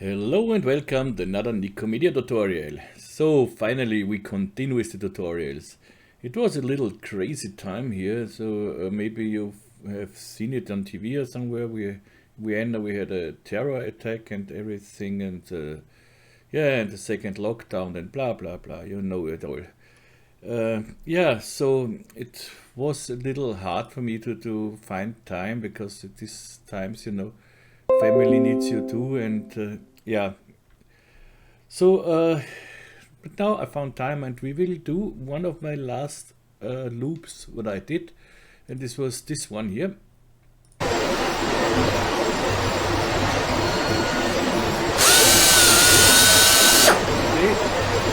Hello and welcome to another Nikomedia tutorial. So finally we continue with the tutorials. It was a little crazy time here, so maybe you have seen it on TV or somewhere. We had a terror attack and everything, and and the second lockdown and blah blah blah. You know it all. So it was a little hard for me to find time because at these times, family needs you too, and but now I found time, and we will do one of my last loops what I did, and this was this one here. Okay,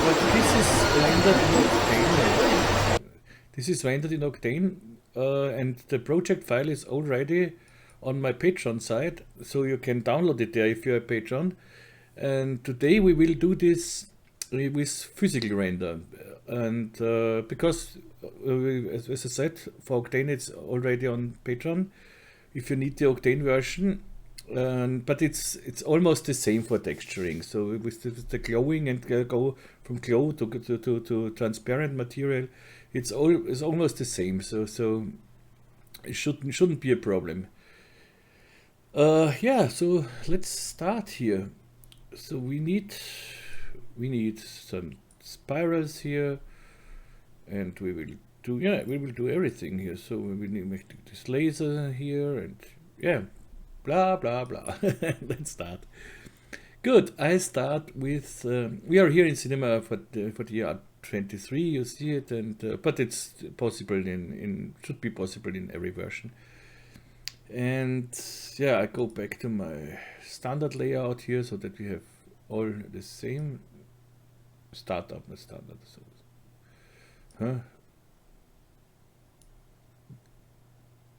but this is rendered in Octane. This is rendered in Octane, and the project file is already on my Patreon site, so you can download it there if you're a Patreon. And today we will do this with physical render, and because as I said, for Octane it's already on Patreon if you need the Octane version, but it's almost the same for texturing. So with the glowing and go from glow to transparent material, it's almost the same. So it shouldn't be a problem. So let's start here. So we need some spirals here, and we will do everything here. So we will make this laser here, and blah blah blah. Let's start. Good. I start with we are here in cinema for the year 23. You see it, and but it's possible should be possible in every version. And I go back to my standard layout here so that we have all the same startup and standard.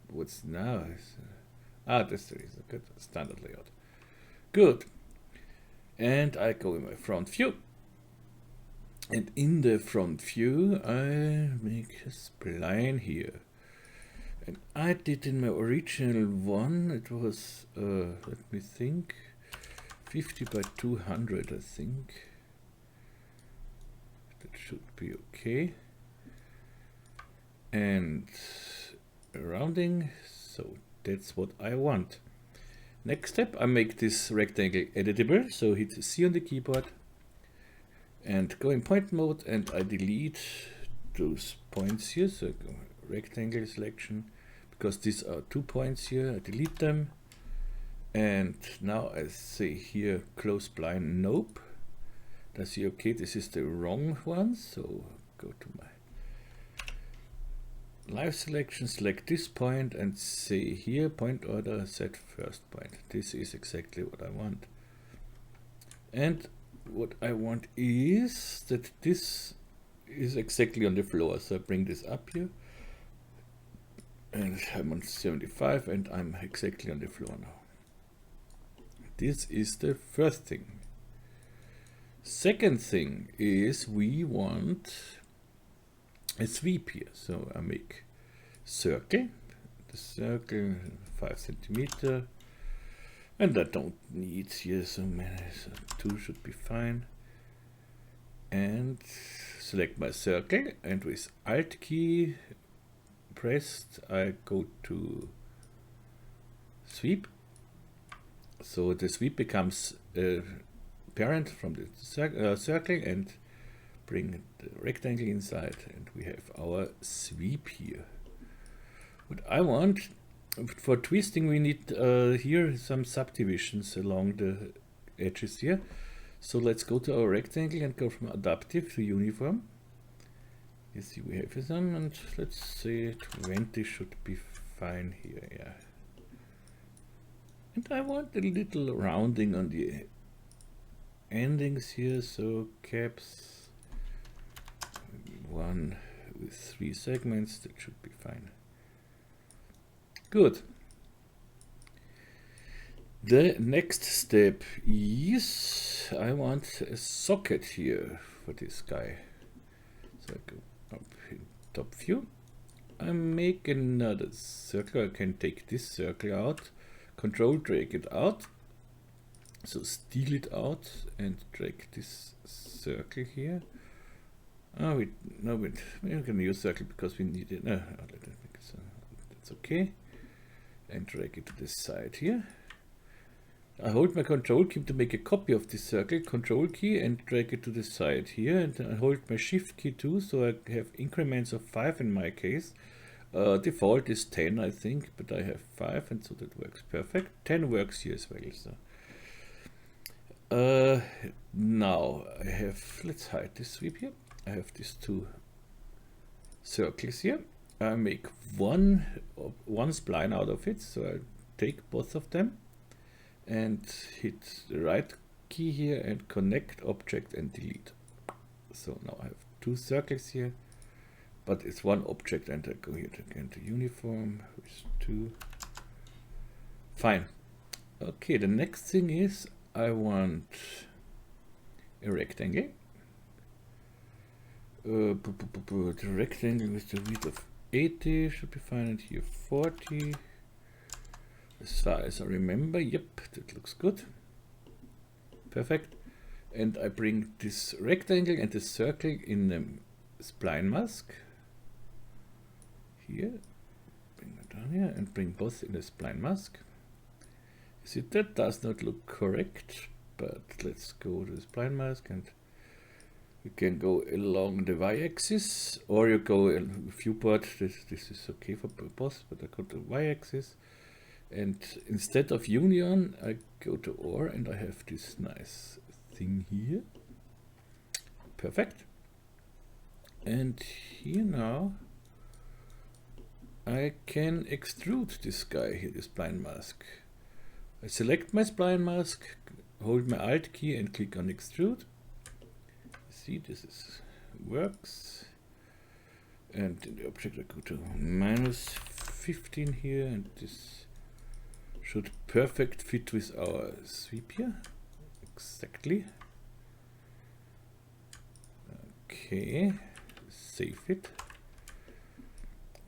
What's now? That's the reason. Good. Standard layout. Good. And I go in my front view. And in the front view, I make a spline here. And I did in my original one, it was, let me think, 50 by 200, I think. That should be okay. And rounding, so that's what I want. Next step, I make this rectangle editable, so hit C on the keyboard and go in point mode, and I delete those points here, so I go rectangle selection, because these are 2 points here. I delete them, and now I say here close spline, nope. I see, okay, this is the wrong one, so go to my live selection, select this point, and say here point order set first point. This is exactly what I want, and what I want is that this is exactly on the floor, so I bring this up here, and I'm on 75, and I'm exactly on the floor now. This is the first thing. Second thing is we want a sweep here, so I make circle, the circle 5 centimeter, and I don't need here so many, so 2 should be fine. And select my circle, and with Alt key pressed, I go to sweep. So the sweep becomes parent from the circle, and bring the rectangle inside, and we have our sweep here. What I want for twisting, we need here some subdivisions along the edges here. So let's go to our rectangle and go from adaptive to uniform. You see we have some, and let's say 20 should be fine here, yeah. And I want a little rounding on the endings here, so caps 1 with 3 segments, that should be fine. Good. The next step is I want a socket here for this guy. So I go up in top view. I make another circle. I can take this circle out, control drag it out, So steal it out and drag this circle here. Oh, wait, no, wait, we're going to use circle because we need it. No, that's okay. And drag it to this side here. I hold my control key to make a copy of this circle, control key, and drag it to the side here. And I hold my shift key too, so I have increments of 5 in my case. Default is 10, I think, but I have 5, and so that works perfect. 10 works here as well. So now I have, let's hide this sweep here. I have these 2 circles here. I make one spline out of it, so I take both of them and hit the right key here and connect object and delete. So now I have 2 circles here, but it's one object, and I go here again to uniform with 2. Fine. Okay, the next thing is I want a rectangle. The rectangle with the width of 80 should be fine, and here 40. As far as I remember, yep, that looks good. Perfect. And I bring this rectangle and the circle in the spline mask. Here. Bring that down here and bring both in the spline mask. You see, that does not look correct, but let's go to the spline mask and you can go along the y-axis, or you go viewport. This is okay for both, but I go to y-axis. And instead of union, I go to OR, and I have this nice thing here. Perfect. And here now, I can extrude this guy here, this spline mask. I select my spline mask, hold my Alt key, and click on extrude. See, this works. And in the object, I go to -15 here, and this should perfect fit with our sweep here. Exactly. Okay, save it.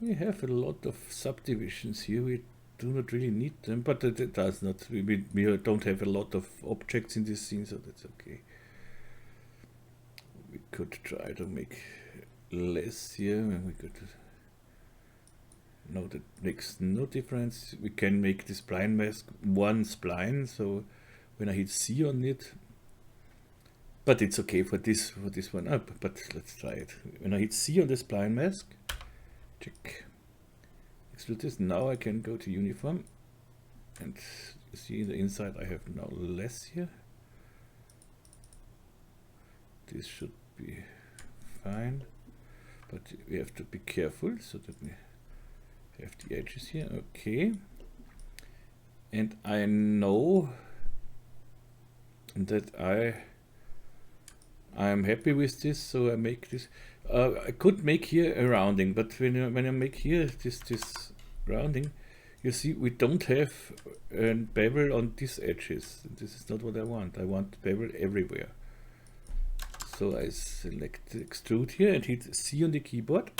We have a lot of subdivisions here. We do not really need them, but it does not. We don't have a lot of objects in this scene, so that's okay. We could try to make less here, and we could. No, that makes no difference. We can make the spline mask one spline, so when I hit C on it, but it's okay for this one up. But let's try it. When I hit C on the spline mask, check. Extrude this. Now I can go to uniform, and you see in the inside I have now less here. This should be fine, but we have to be careful so that we have the edges here. Okay, and I know that I'm happy with this, so I make this. I could make here a rounding, but when I make here this rounding, you see we don't have a bevel on these edges. This is not what I want. I want bevel everywhere. So I select extrude here and hit C on the keyboard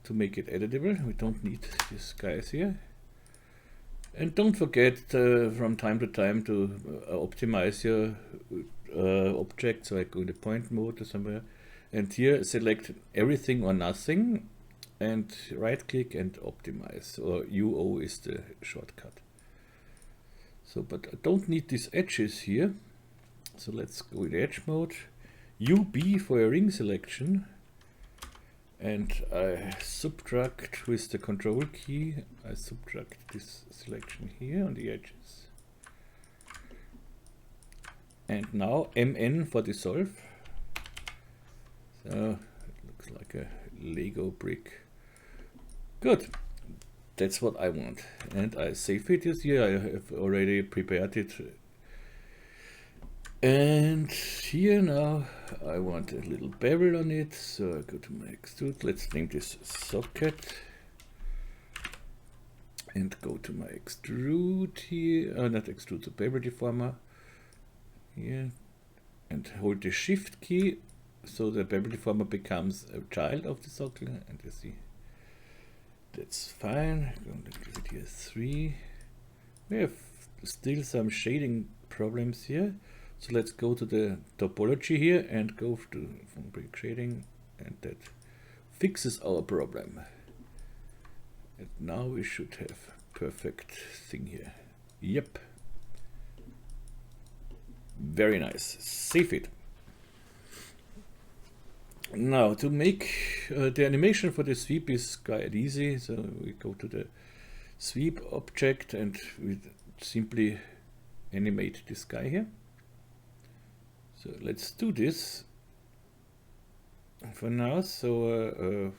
to make it editable. We don't need these guys here. And don't forget from time to time to optimize your object. So I go in the point mode or somewhere, and here select everything or nothing, and right click and optimize, or UO is the shortcut. So, but I don't need these edges here. So let's go in edge mode, UB for a ring selection, and I subtract with the control key. I subtract this selection here on the edges, and now MN for dissolve. So it looks like a Lego brick. Good, that's what I want, and I save it. You see, I have already prepared it. And here now I want a little bevel on it, so I go to my extrude. Let's name this socket, and go to my extrude here, not extrude, the bevel deformer here, and hold the shift key so the bevel deformer becomes a child of the socket, and you see that's fine. I'm going to give it here 3. We have still some shading problems here. So let's go to the topology here and go to from brick shading, and that fixes our problem. And now we should have perfect thing here. Yep. Very nice. Save it. Now to make the animation for the sweep is quite easy. So we go to the sweep object and we simply animate this guy here. So let's do this for now. So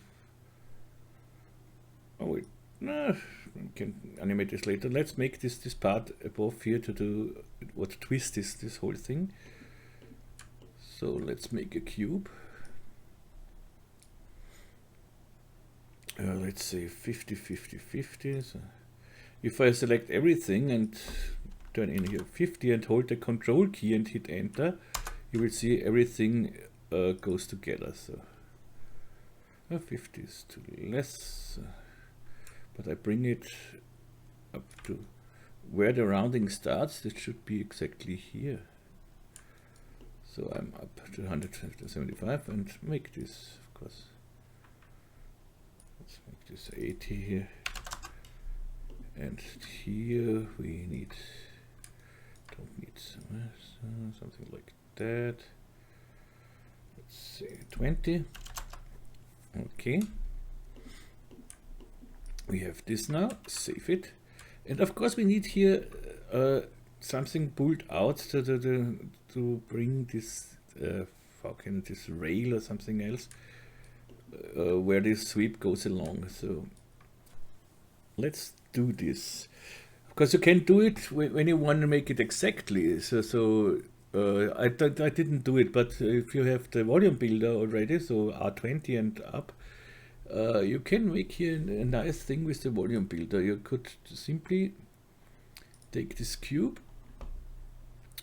oh wait, no, we can animate this later. Let's make this part above here to do what twist is this whole thing. So let's make a cube. Let's say 50, 50, 50. So if I select everything and turn in here 50 and hold the control key and hit enter, you will see everything goes together. So 50 is too less, but I bring it up to where the rounding starts. It should be exactly here. So I'm up to 175 and make this, of course. Let's make this 80 here. And here we don't need something like that. Let's say 20. Okay. We have this now. Save it. And of course we need here something pulled out to bring this this rail or something else where this sweep goes along. So let's do this. Of course you can do it when you want to make it exactly. I didn't do it, but if you have the volume builder already, so R20 and up, you can make here a nice thing with the volume builder. You could simply take this cube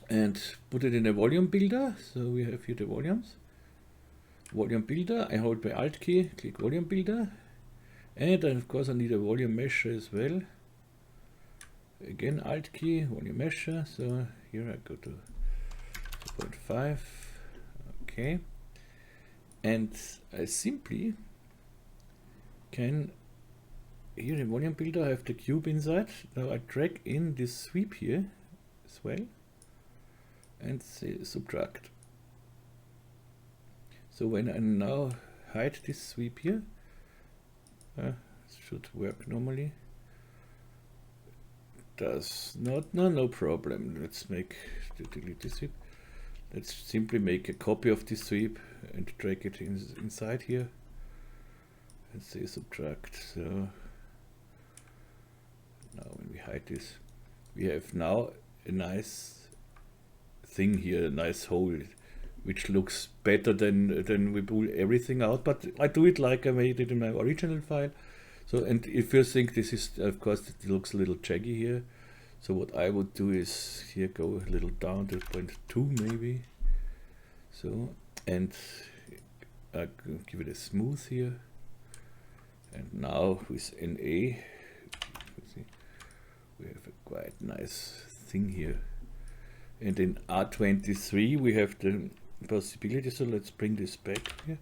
and put it in a volume builder. So we have here the volumes. Volume builder, I hold my Alt key, click volume builder, and of course I need a volume measure as well. Again Alt key, volume measure, so here I go to 2.5, okay, and I simply can, here in volume builder I have the cube inside. Now I drag in this sweep here as well and say subtract. So when I now hide this sweep here, it should work normally. Does not, no problem. Let's delete this sweep. Let's simply make a copy of this sweep and drag it inside here and say subtract. So now when we hide this, we have now a nice thing here, a nice hole, which looks better than we pull everything out, but I do it like I made it in my original file. So, and if you think this is, of course, it looks a little jaggy here. So what I would do is here go a little down to 0.2 maybe. So, and I give it a smooth here. And now with NA, we have a quite nice thing here. And in R23 we have the possibility, so let's bring this back here.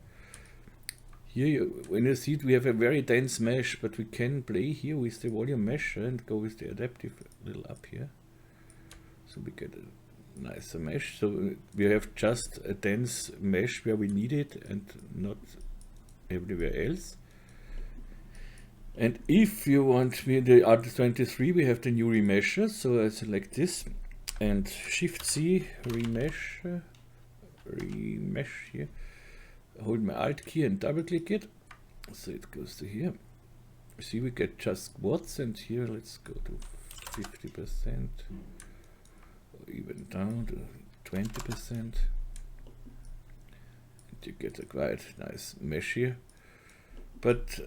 Here, when you see it, we have a very dense mesh, but we can play here with the volume measure and go with the adaptive a little up here. So we get a nicer mesh. So we have just a dense mesh where we need it and not everywhere else. And if you want me in the R23, we have the new remesher. So I select this and Shift C, remesh here. Hold my Alt key and double click it, so it goes to here. See, we get just quads, and here let's go to 50%, or even down to 20%. And you get a quite nice mesh here. But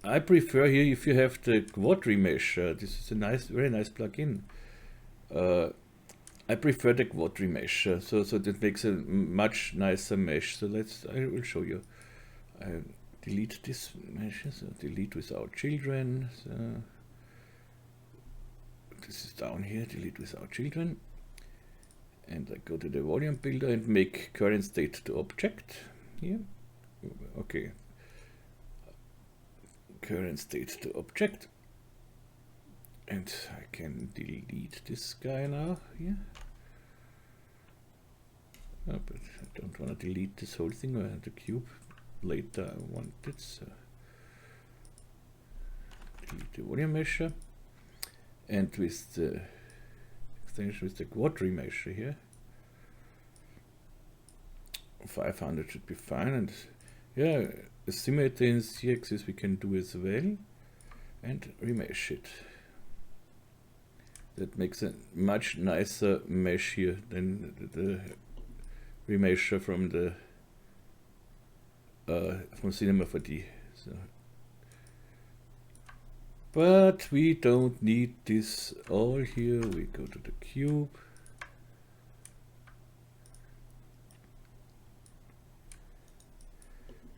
I prefer here, if you have the quad remesh, this is a nice, very nice plugin. I prefer the quad remesh, so that makes a much nicer mesh. So I will show you. I delete this mesh, so delete without children. So this is down here, delete without children. And I go to the volume builder and make current state to object here. Okay. Current state to object. And I can delete this guy now here. Oh, but I don't want to delete this whole thing or the cube. Later I want it. So delete the volume measure. And with the extension with the quad remesher here, 500 should be fine. And yeah, a symmetry in Z-axis we can do as well, and remesh it. That makes a much nicer mesh here than the remesher from the from Cinema 4D. So. But we don't need this all here. We go to the cube.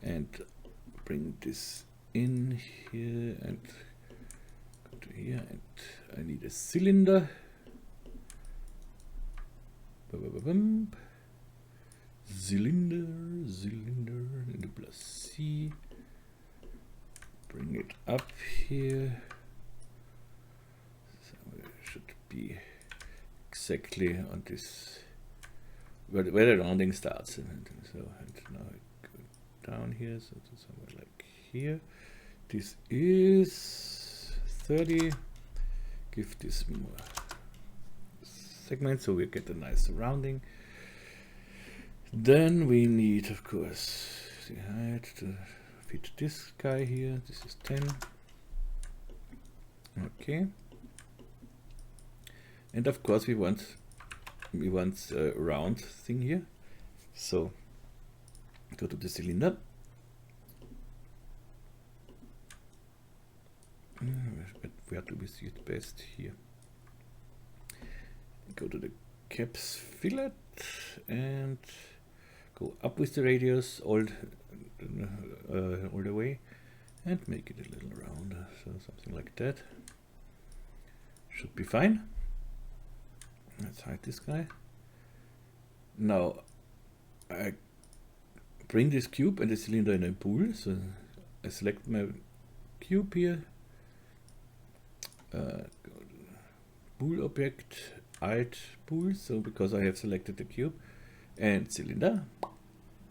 And bring this in here and go to here, and I need a cylinder. Cylinder, and the plus C. Bring it up here. So it should be exactly on this where the rounding starts. And so, and now I go down here, so to somewhere like here. This is 30. Give this more segments so we get a nice rounding. Then we need, of course, the height to fit this guy here. This is 10. Okay. And of course we want a round thing here. So go to the cylinder. But where do we see it best? Here. Go to the caps fillet and go up with the radius all the way and make it a little rounder. So something like that should be fine. Let's hide this guy. Now I bring this cube and the cylinder in a pool. So I select my cube here. Pool object, alt pool. So because I have selected the cube and cylinder,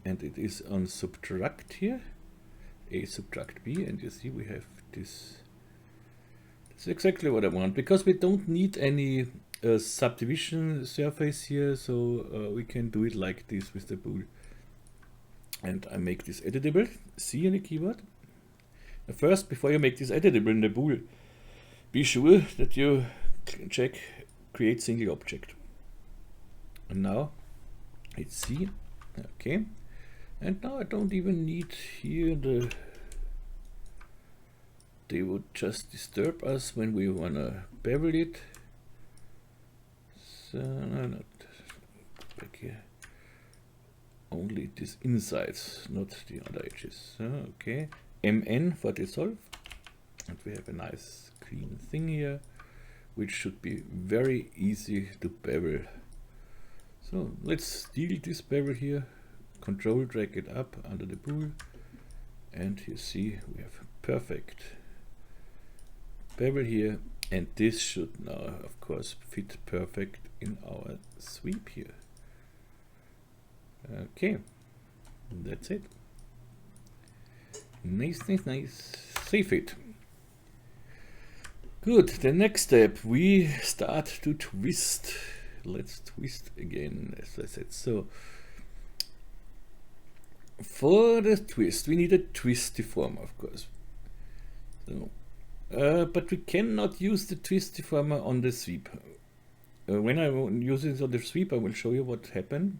and it is on subtract here, A subtract B, and you see we have this. That's exactly what I want, because we don't need any subdivision surface here, so we can do it like this with the pool. And I make this editable. C in the keyboard. First, before you make this editable in the pool, be sure that you check create single object. And now it's C. Okay. And now I don't even need here they would just disturb us when we wanna bevel it. So no, not back here. Only this insides, not the other edges. So, okay. MN for dissolve. And we have a nice clean thing here, which should be very easy to bevel. So let's steal this bevel here, control drag it up under the pool, and you see we have perfect bevel here, and this should now of course fit perfect in our sweep here. Okay, that's it. Nice, nice, nice. Save it. Good, the next step, we start to twist. Let's twist again, as I said. So, for the twist, we need a twist deformer, of course. So, but we cannot use the twist deformer on the sweep. When I use it on the sweep, I will show you what happened.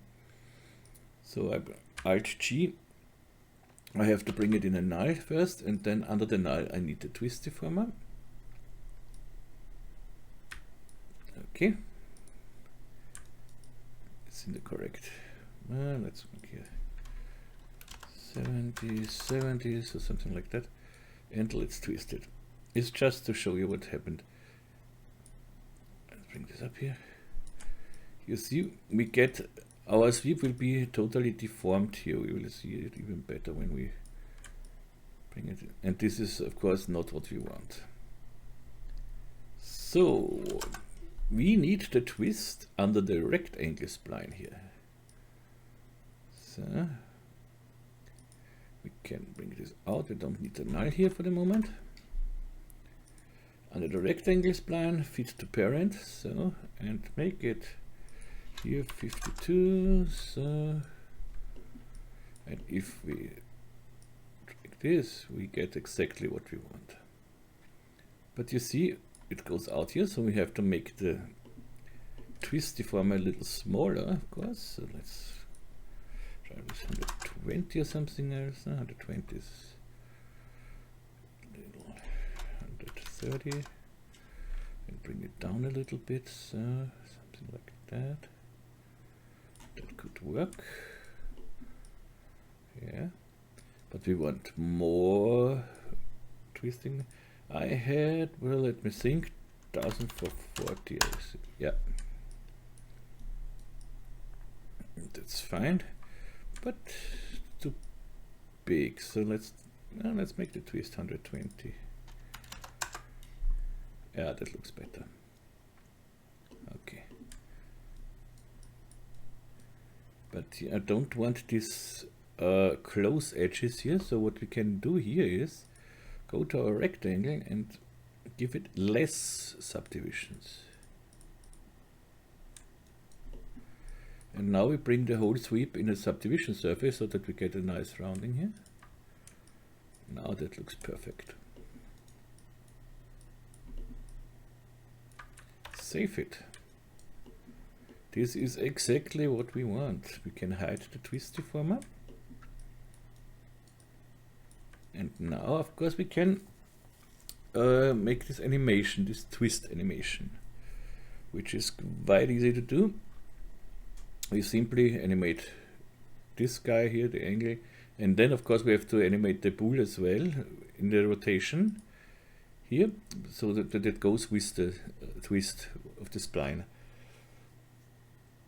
So, I Alt-G. I have to bring it in a null first, and then under the null I need the twist deformer. Okay, it's in the correct. Let's look here. 70, 70s or something like that, and let's twist it. It's just to show you what happened. Let's bring this up here. You see, we get our sweep will be totally deformed here. We will see it even better when we bring it in. And this is of course not what we want. So we need the twist under the rectangle spline here. So we can bring this out. We don't need the null here for the moment. Under the rectangle spline, fit to parent, so, and make it here 52, so, and if we drag this, we get exactly what we want. But you see, it goes out here, so we have to make the twist deformer a little smaller, of course. So let's try this 120 or something else. 120 is a little 130, and bring it down a little bit, so something like that. That could work. Yeah, but we want more twisting. I had, well, let me think, 1000 for 40. Yeah, that's fine, but too big. So let's make the twist 120. Yeah, that looks better. Okay, but I don't want these close edges here. So what we can do here is go to our rectangle and give it less subdivisions. And now we bring the whole sweep in a subdivision surface so that we get a nice rounding here. Now that looks perfect. Save it. This is exactly what we want. We can hide the twist deformer. And now, of course, we can make this animation, this twist animation, which is quite easy to do. We simply animate this guy here, the angle, and then, of course, we have to animate the bool as well in the rotation here, so that it goes with the twist of the spline.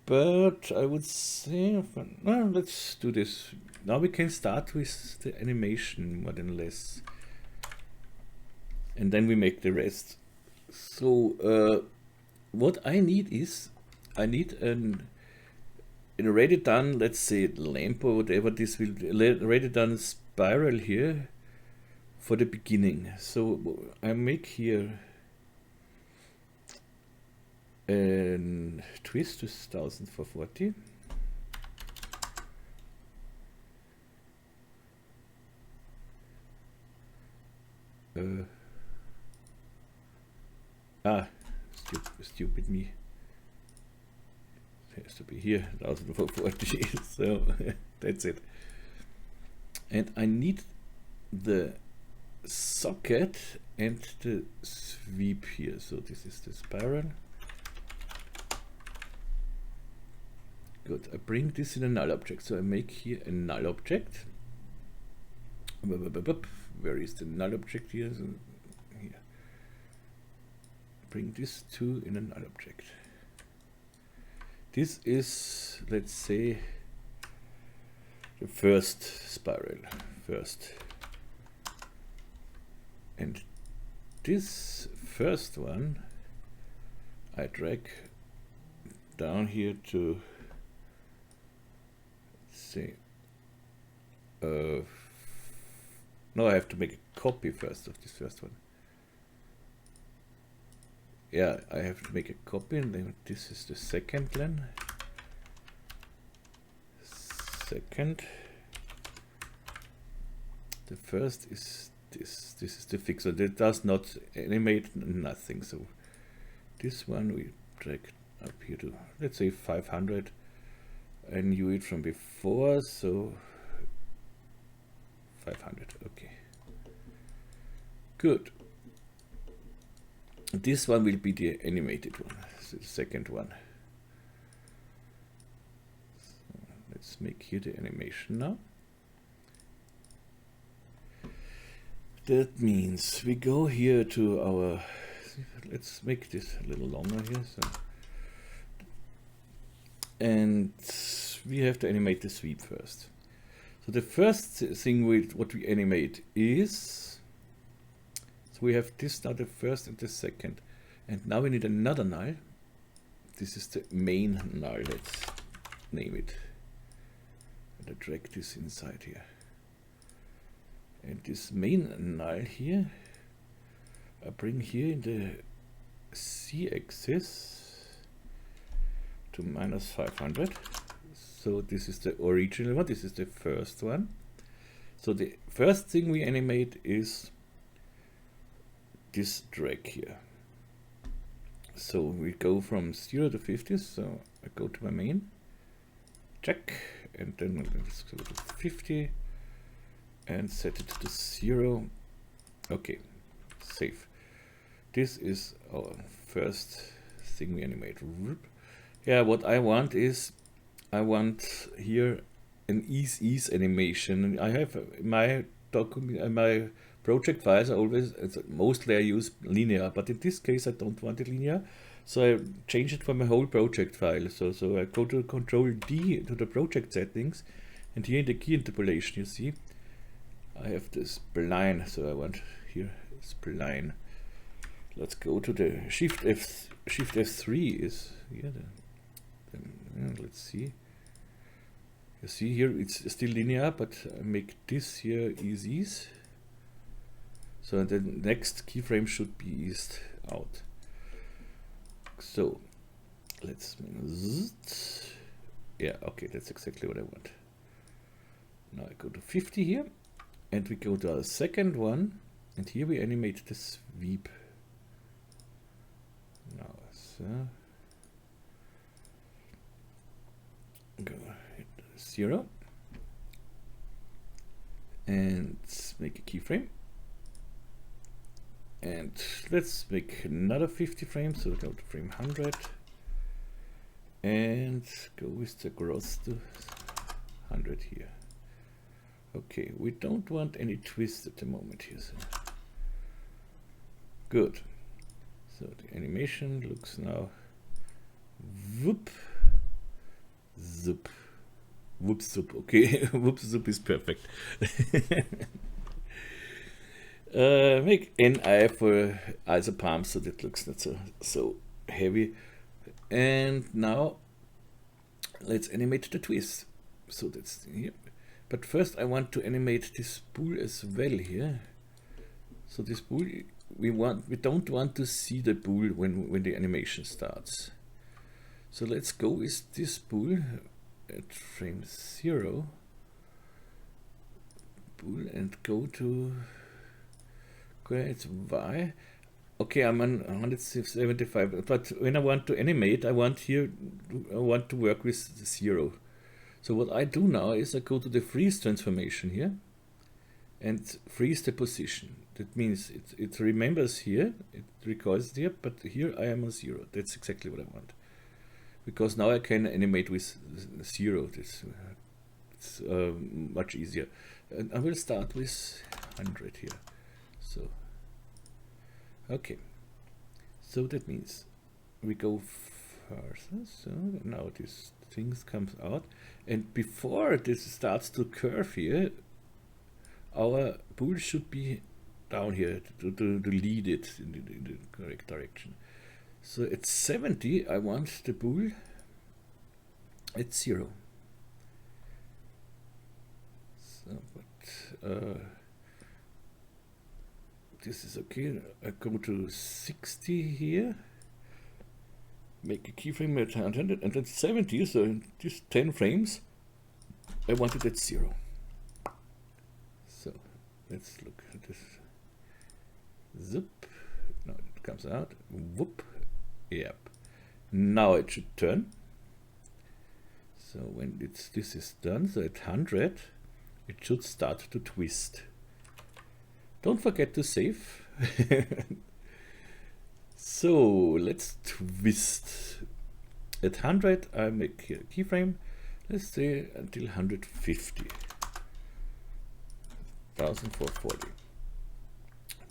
But I would say, well, let's do this. Now we can start with the animation more than less. And then we make the rest. So what I need is, I need an already done, let's say lamp or whatever, this will already done spiral here for the beginning. So I make here and twist is 1000 for 40. Stupid me. It has to be here, 1000 for 40. So that's it. And I need the socket and the sweep here. So this is the spiral. Good. I bring this in a null object. So I make here a null object. Where is the null object here? So here. Bring this to in a null object. This is, let's say, the first spiral. First. And this first one I drag down here to say no, I have to make a copy first of this first one. Yeah, I have to make a copy, and then this is the second one. Second. The first is this. This is the fixer. That does not animate nothing. So this one we drag up here to, let's say 500. I knew it from before, so 500. Okay. Good. This one will be the animated one, so the second one. So let's make here the animation now. That means we go here to our, let's make this a little longer here. So and we have to animate the sweep first. So the first thing what we animate is, so we have this now, the first and the second, and now we need another null. This is the main null, let's name it, and I drag this inside here. And this main null here, I bring here in the z-axis to -500. So this is the original one, this is the first one. So the first thing we animate is this drag here. So we go from 0 to 50, so I go to my main, check, and then let's go to 50 and set it to 0. Okay, save. This is our first thing we animate. Yeah, what I want is, I want here an ease animation. I have my document, my project files are always, mostly I use linear, but in this case I don't want it linear, so I change it for my whole project file. So I go to Control D to the project settings, and here in the key interpolation you see I have this spline, so I want here spline. Let's go to the Shift F3 is here. Let's see. You see here it's still linear, but I make this here ease. So the next keyframe should be eased out. So let's, yeah, okay, that's exactly what I want. Now I go to 50 here, and we go to our second one, and here we animate the sweep. Now, so go hit 0 and make a keyframe. And let's make another 50 frames, so go to frame 100 and go with the gross to 100 here. Okay, we don't want any twist at the moment here. So. Good. So the animation looks now whoop, zoop, whoop, zoop. Okay, whoop, zoop is perfect. Make NI for isopalm so that looks not so heavy. And now let's animate the twist. So that's here. But first I want to animate this spool as well here. So this spool, we don't want to see the spool when the animation starts. So let's go with this spool at frame 0. Spool and go to, okay, it's Y. Okay, I'm on 175, but when I want to animate, I want to work with 0. So what I do now is I go to the freeze transformation here and freeze the position. That means it remembers here, it records here, but here I am on 0. That's exactly what I want. Because now I can animate with 0. It's much easier. And I will start with 100 here. So, okay. So that means we go further. So now this things comes out, and before this starts to curve here, our spool should be down here to lead it in the correct direction. So at 70 I want the spool at 0. So, but this is okay. I go to 60 here, make a keyframe at 100, and then 70, so in just 10 frames I want it at 0. So let's look at this. Zip. Now it comes out. Whoop. Yep. Now it should turn. So when this is done, so at 100 it should start to twist. Don't forget to save. So let's twist. At 100 I make here a keyframe. Let's say until 150. 1440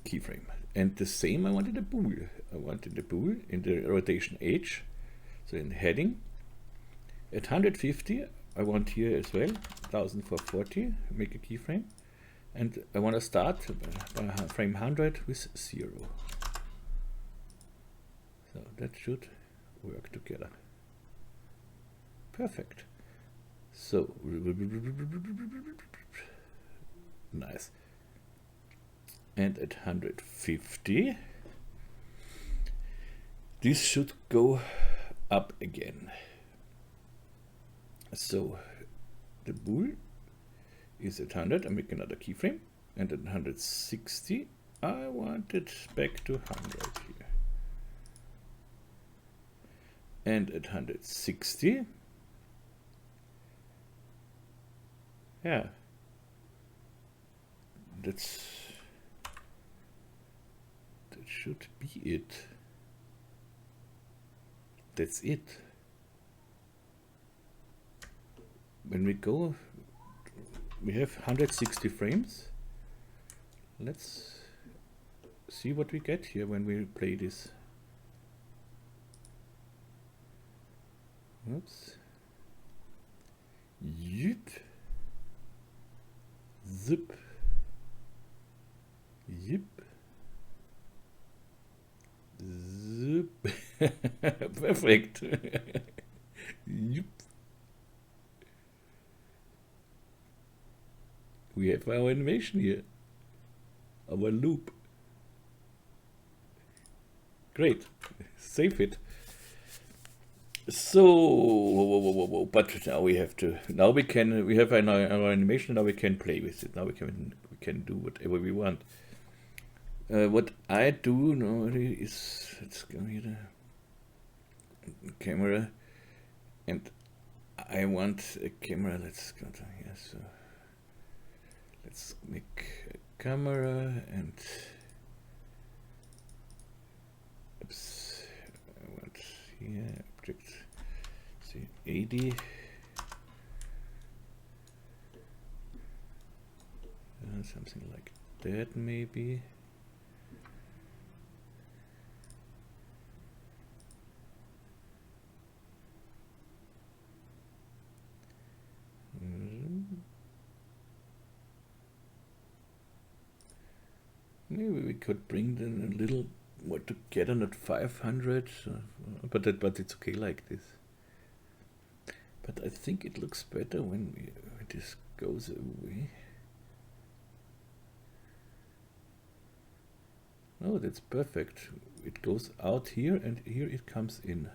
keyframe. And the same I wanted the spool. I wanted the spool in the rotation H. So in heading, At 150, I want here as well 1440, make a keyframe, and I want to start by frame 100 with 0. So that should work together. Perfect. So nice. And at 150, this should go up again. So the bool is at 100, I make another keyframe, and at 160 I want it back to 100 here. And at 160, yeah, that should be it. That's it. When we go, we have 160 frames. Let's see what we get here when we play this. Oops. Yep. Zip. Yep. Zip. Perfect. Yep. We have our animation here. Our loop. Great. Save it. So, but now we have to. Now we can. We have our animation. Now we can play with it. Now we can do whatever we want. What I do normally is, let's go here, the camera, and I want a camera. Let's go to here. So let's make a camera and oops, I want here object, say 80. Something like that maybe. Maybe we could bring them a little more together, not 500, but it's okay like this. But I think it looks better when this goes away. Oh, that's perfect. It goes out here and here it comes in.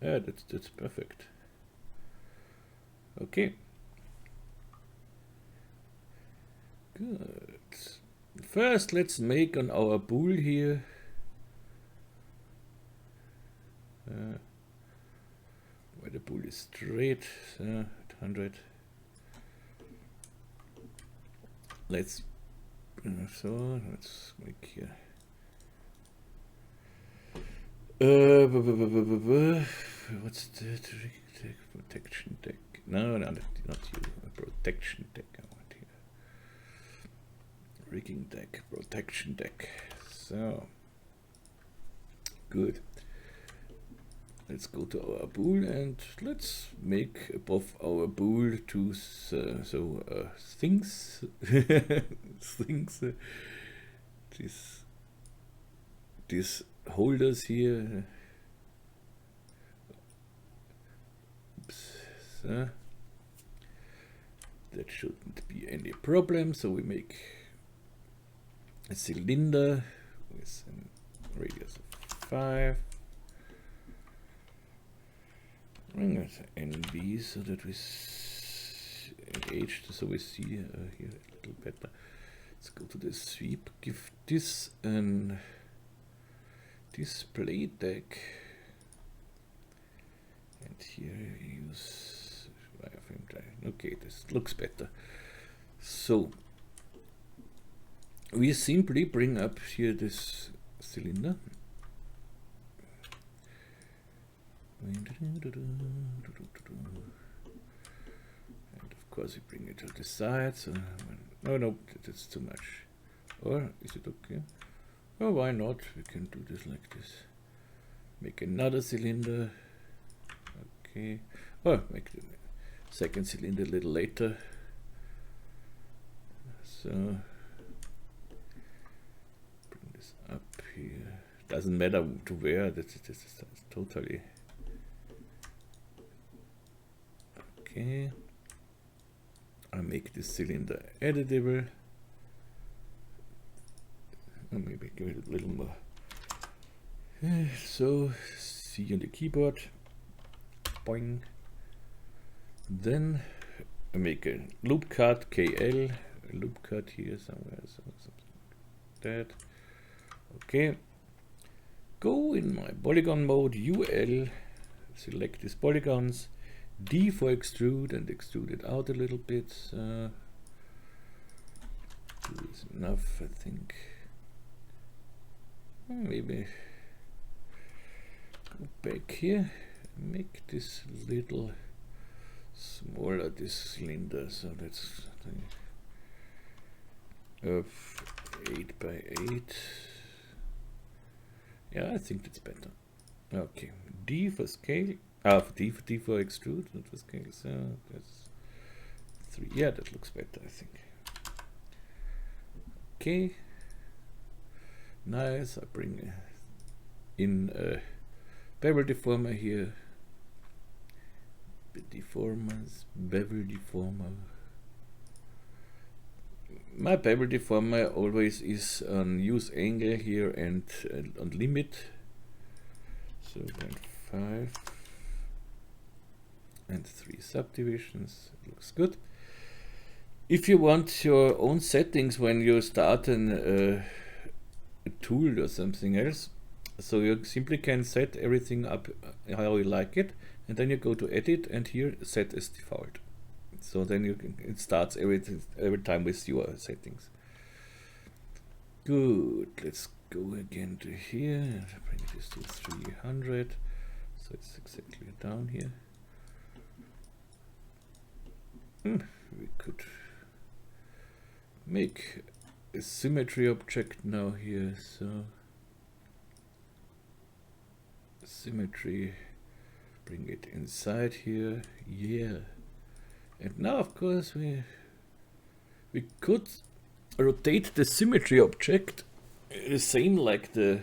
Yeah, that's perfect. Okay. Good. First, let's make on our bool here. Where the bool is straight, at 100. Let's make here. What's that? Protection deck. No, not you. Protection deck. I want here. Rigging deck, protection deck. So good. Let's go to our bool and let's make above our bool two things. Things. These holders here. Oops. So that shouldn't be any problem. So we make a cylinder with a radius of 5. Bring it NB so that we H so we see here a little better. Let's go to the sweep. Give this an display deck, and here use wireframe drive. Okay, this looks better. So we simply bring up here this cylinder. And of course, we bring it to the side. So no, that's too much. Or is it okay? Oh, why not? We can do this like this. Make another cylinder. Okay. Oh, make the second cylinder a little later. So bring this up here. Doesn't matter to where. This is totally okay. I make this cylinder editable. Maybe give it a little more. So C on the keyboard. Boing. Then I make a loop cut KL. A loop cut here somewhere. Something like that. Okay. Go in my polygon mode. UL. Select these polygons. D for extrude and extrude it out a little bit. This is enough, I think. Maybe go back here, make this little smaller, this cylinder, so that's 8 by 8. Yeah, I think that's better. Okay, D for scale. D for extrude, not for scale. So that's 3. Yeah, that looks better, I think. Okay. Nice. I bring in a bevel deformer here. Bevel deformer. My bevel deformer always is on use angle here and on limit. So 0.5 and 3 subdivisions. Looks good. If you want your own settings when you start a tool or something else, so you simply can set everything up how you like it, and then you go to edit and here set as default. So then it starts every time with your settings. Good. Let's go again to here. Bring this to 300. So it's exactly down here. We could make a symmetry object now here. So symmetry, bring it inside here. Yeah. And now, of course, we could rotate the symmetry object the same like the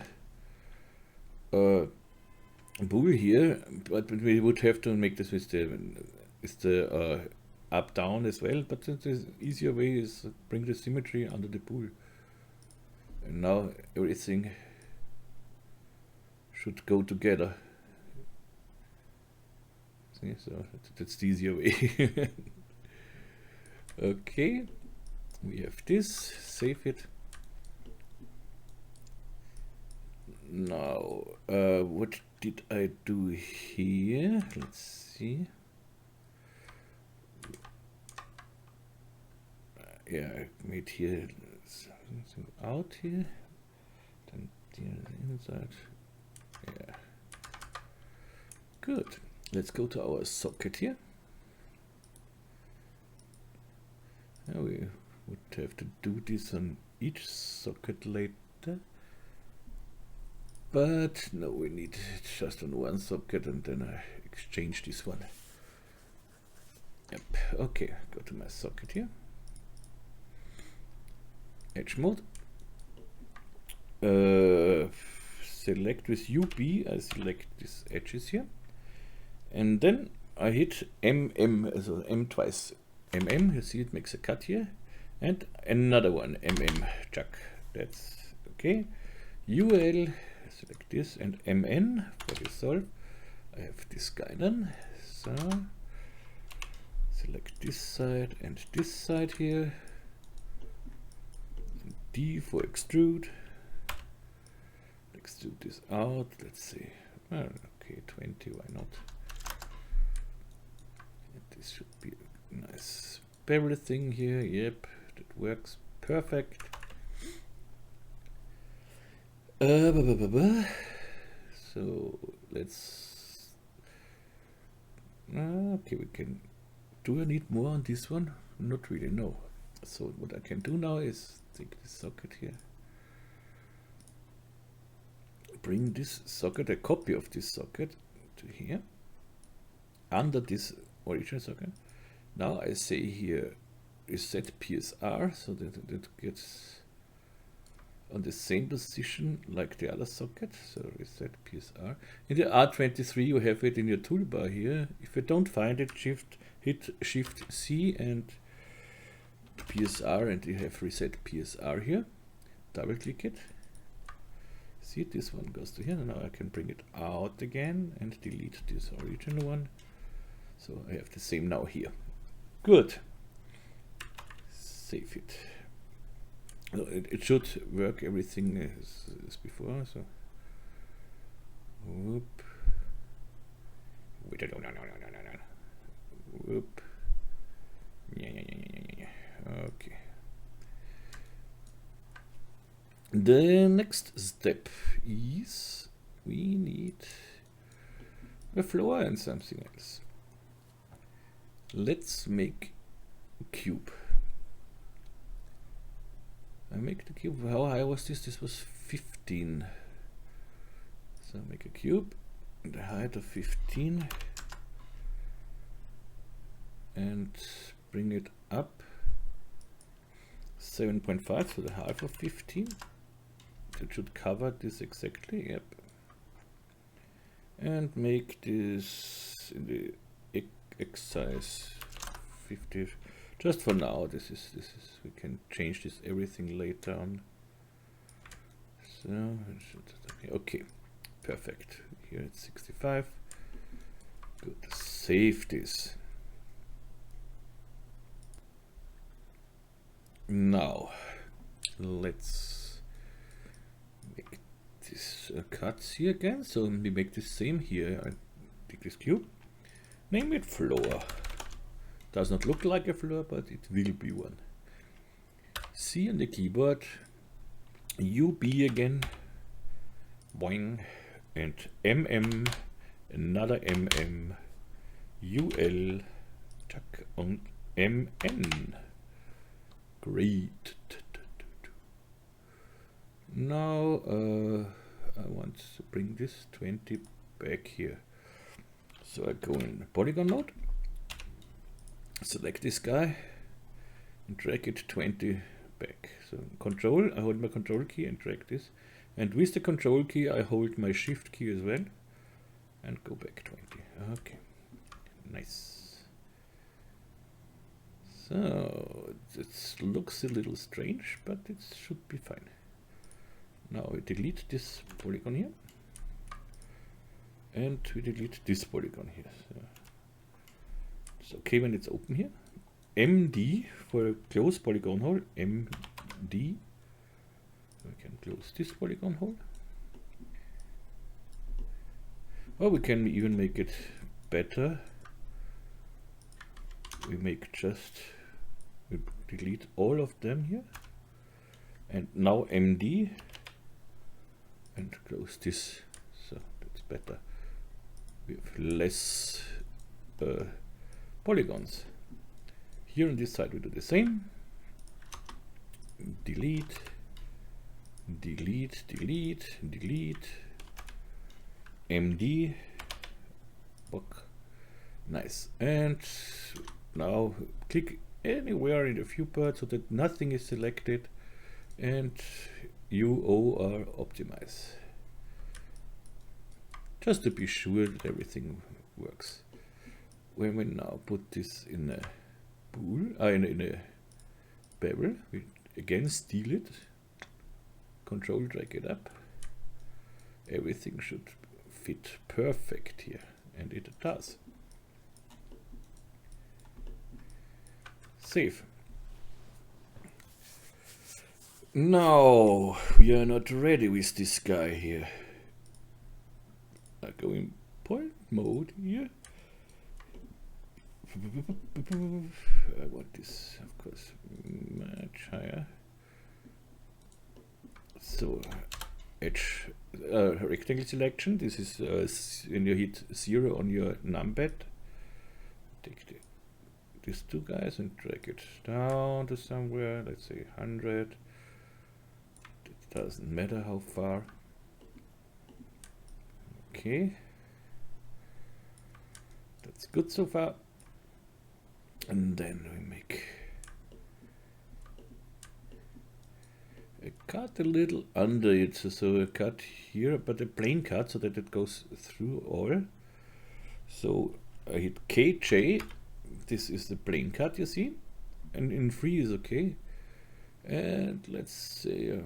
bool here, but we would have to make this with the up down as well. But the easier way is bring the symmetry under the bool, and now everything should go together. See, so that's the easier way. Okay, we have this, save it. Now, what did I do here? Let's see. Yeah, I made here something out here, then the inside. Yeah, good. Let's go to our socket here. Now we would have to do this on each socket later, but no, we need it just on one socket, and then I exchange this one. Yep. Okay, go to my socket here. Edge mode. Select with UB. I select these edges here. And then I hit MM, so M twice. MM, you see it makes a cut here. And another one, MM, chuck. That's okay. UL, select this, and MN for resolve. I have this guy then. So, select this side and this side here. D for extrude. Extrude this out, let's see. Oh, okay, 20, why not? This should be a nice bevel thing here. Yep, that works perfect. So let's. Okay, we can. Do I need more on this one? Not really, no. So what I can do now is take this socket here. Bring this socket, a copy of this socket, to here. under this original socket. Now I say here reset PSR, so that it gets on the same position like the other socket. So reset PSR. In the R23 you have it in your toolbar here. If you don't find it, hit Shift C and PSR, and you have reset PSR here. Double click it. See, this one goes to here. Now I can bring it out again and delete this original one. So I have the same now here. Good. Save it. So it should work everything as before. So whoop. Wait, no. Whoop. Yeah. Okay. The next step is we need a floor and something else. Let's make a cube. I make the cube. How high was this? This was 15. So make a cube, the height of 15, and bring it up 7.5, so the half of 15. It should cover this exactly. Yep. And make this in the X size 50. Just for now, this is we can change this everything later on. So okay, perfect. Here it's 65. Good. Save this. Now let's make this cuts here again. So we make the same here. I take this cube, name it floor. Does not look like a floor, but it will be one. C on the keyboard, UB again, boing, and MM, another MM, UL, tuck, and MN. Great. Now I want to bring this 20 back here. So I go in polygon mode. Select this guy and drag it 20 back. So control, I hold my control key and drag this. And with the control key, I hold my shift key as well and go back 20. Okay, nice. So it looks a little strange, but it should be fine. Now we delete this polygon here. And we delete this polygon here. So it's okay when it's open here. MD for a close polygon hole. MD. We can close this polygon hole. Or we can even make it better. We delete all of them here. And now MD. And close this. So that's better. We have less polygons. Here on this side we do the same. Delete, delete, delete, delete. MD. Book. Nice. And now click anywhere in the viewport so that nothing is selected, and UO optimize. Just to be sure that everything works. When we now put this in a pool, in a bevel, we again steal it, control drag it up. Everything should fit perfect here, and it does. Save. Now we are not ready with this guy here. I go in point mode here. I want this, of course, much higher. So edge rectangle selection. This is when you hit 0 on your numpad. Take these two guys and drag it down to somewhere. Let's say 100. It doesn't matter how far. Okay. That's good so far. And then we make a cut a little under it, so a cut here, but a plain cut so that it goes through all. So I hit KJ, this is the plain cut, you see, and in free is okay. And let's say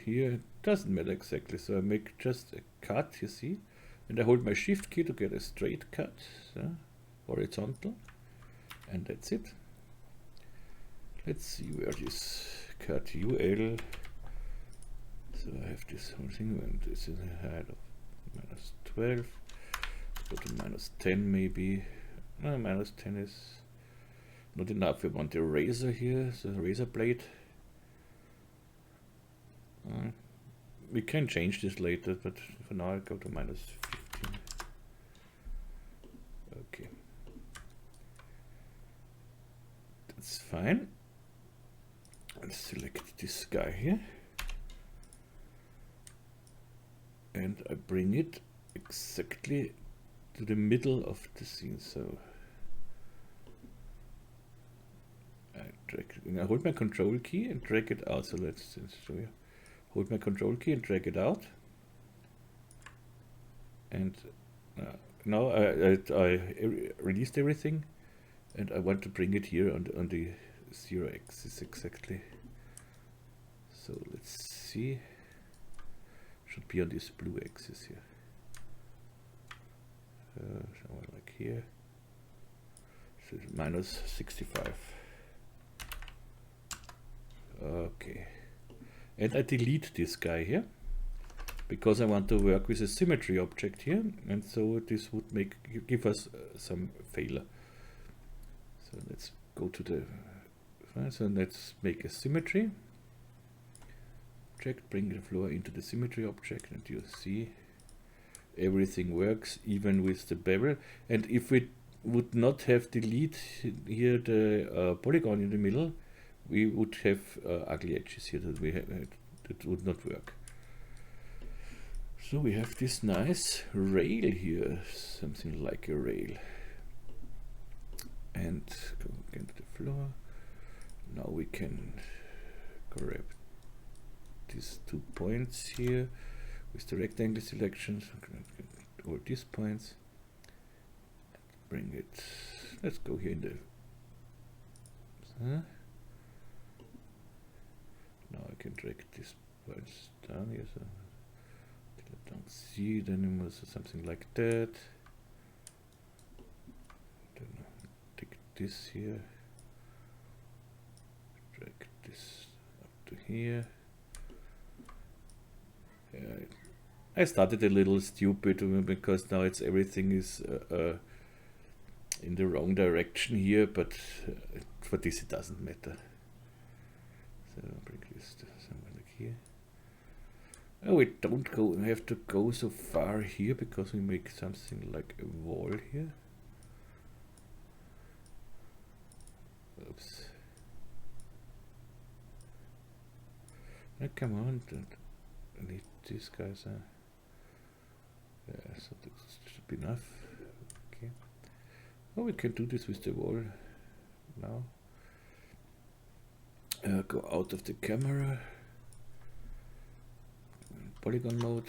here it doesn't matter exactly, so I make just a cut, you see, and I hold my shift key to get a straight cut, so horizontal, and that's it. Let's see where this cut UL, so I have this whole thing, and this is a height of -12, go to -10 maybe. No, -10 is not enough. We want a razor here, so a razor blade. We can change this later, but for now I go to -15. Okay, that's fine. Let's select this guy here, and I bring it exactly to the middle of the scene. So I hold my control key and drag it out. So let's show you. Hold my control key and drag it out. And now I released everything, and I want to bring it here on the 0 axis exactly. So let's see. Should be on this blue axis here. Somewhere like here. So -65. Okay. And I delete this guy here because I want to work with a symmetry object here, and so this would give us some failure. So let's go to the so let's make a symmetry object, bring the floor into the symmetry object, and you see everything works even with the bevel. And if we would not have delete here the polygon in the middle, we would have ugly edges here that would not work. So we have this nice rail here, something like a rail. And go again to the floor. Now we can grab these 2 points here with the rectangle selections, all these points, bring it, let's go here in the, now I can drag these points down here, so I don't see it anymore, so something like that. Then take this here, drag this up to here. I started a little stupid because now everything is in the wrong direction here, but for this it doesn't matter. So I'll bring this to somewhere like here. Oh, we don't go. We have to go so far here because we make something like a wall here. Oops. Now come on, I need these guys. Yeah, so that should be enough. Okay. Oh, we can do this with the wall now. Go out of the camera. Polygon mode.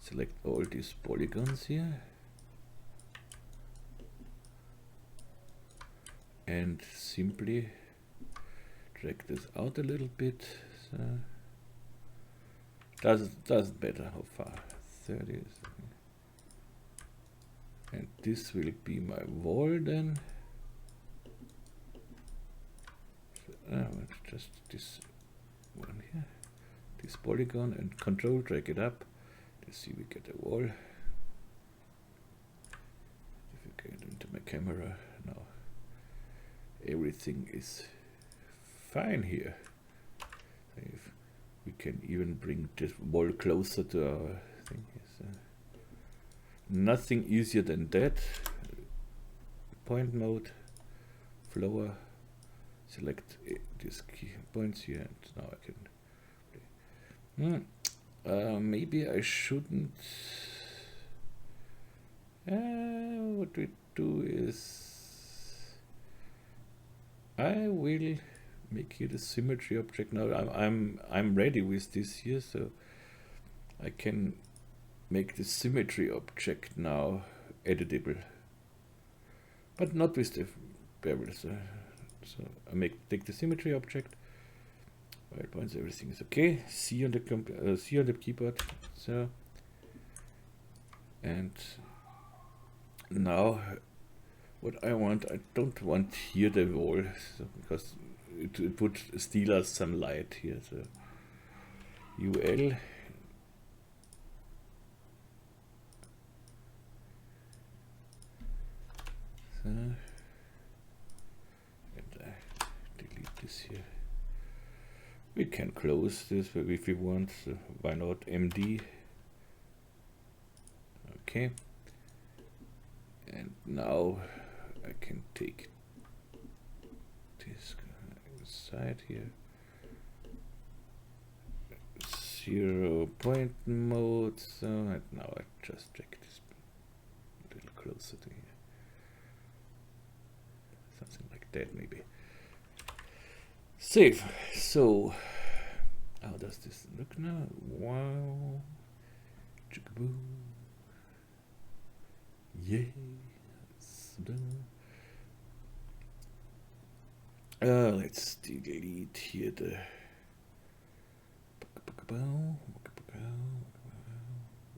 Select all these polygons here. And simply drag this out a little bit. So doesn't matter how far. 30 is, and this will be my wall then. So, just this one here, this polygon, and control drag it up. Let's see, we get a wall. If you get into my camera now, everything is fine here. If we can even bring this wall closer to our thing. So nothing easier than that. Point mode, floor, select these key points here, and now I can. Maybe I shouldn't What we do is I will make here the symmetry object now. I'm ready with this here, so I can make the symmetry object now editable, but not with the variables. So I take the symmetry object. White points, everything is okay. C on the keyboard. So, and now what I want, I don't want here the wall, so because it would steal us some light here. So UL. So, and I delete this here. We can close this if we want, so why not MD? Okay. And now I can take this side here. 0 point mode, so and now I just check this a little closer to here. Something like that maybe. Save. So how does this look now? Wow. Chickaboo. Yay. Let's delete here the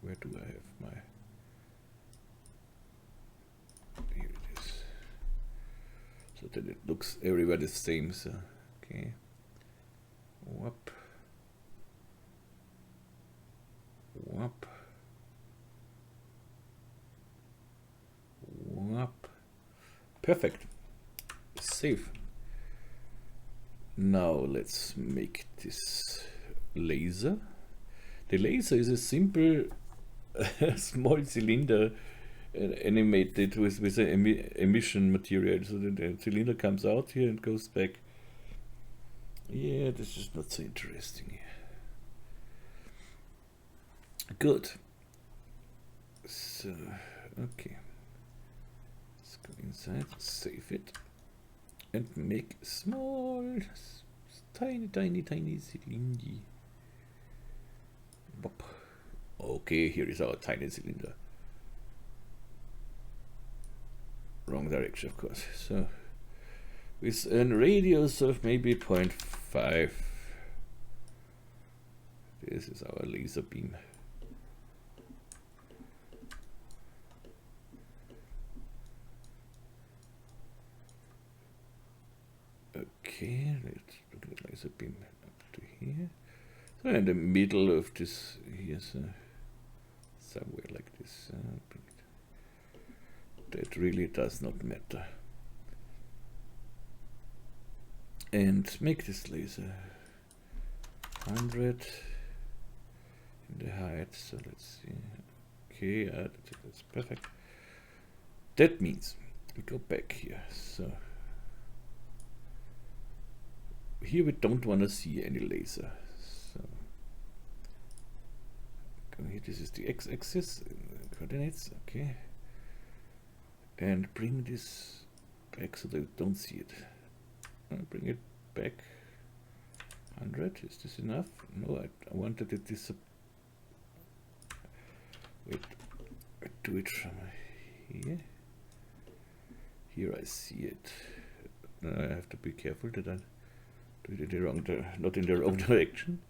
where do I have my, here it is, so that it looks everywhere the same. So okay, whoop, whoop, whoop. Perfect. Save. Now let's make this laser. The laser is a simple small cylinder animated with an emission material, so that the cylinder comes out here and goes back. Yeah, this is not so interesting here. Good. So, okay. Let's go inside, save it, and make small, tiny cylinder. Bop. Okay, here is our tiny cylinder. Wrong direction, of course. So, with a radius of maybe 0.5. This is our laser beam. Okay, let's look at the laser beam up to here. So in the middle of this, here's somewhere like this. That really does not matter. And make this laser 100 in the height. So let's see. Okay, that's perfect. That means we go back here. So here we don't want to see any laser. So go here. This is the x-axis coordinates. Okay, and bring this back so that you don't see it. Bring it back 100. Is this enough? No, I wanted it this. Wait, I do it from here. Here I see it. I have to be careful that I do it in the wrong, not in the wrong direction.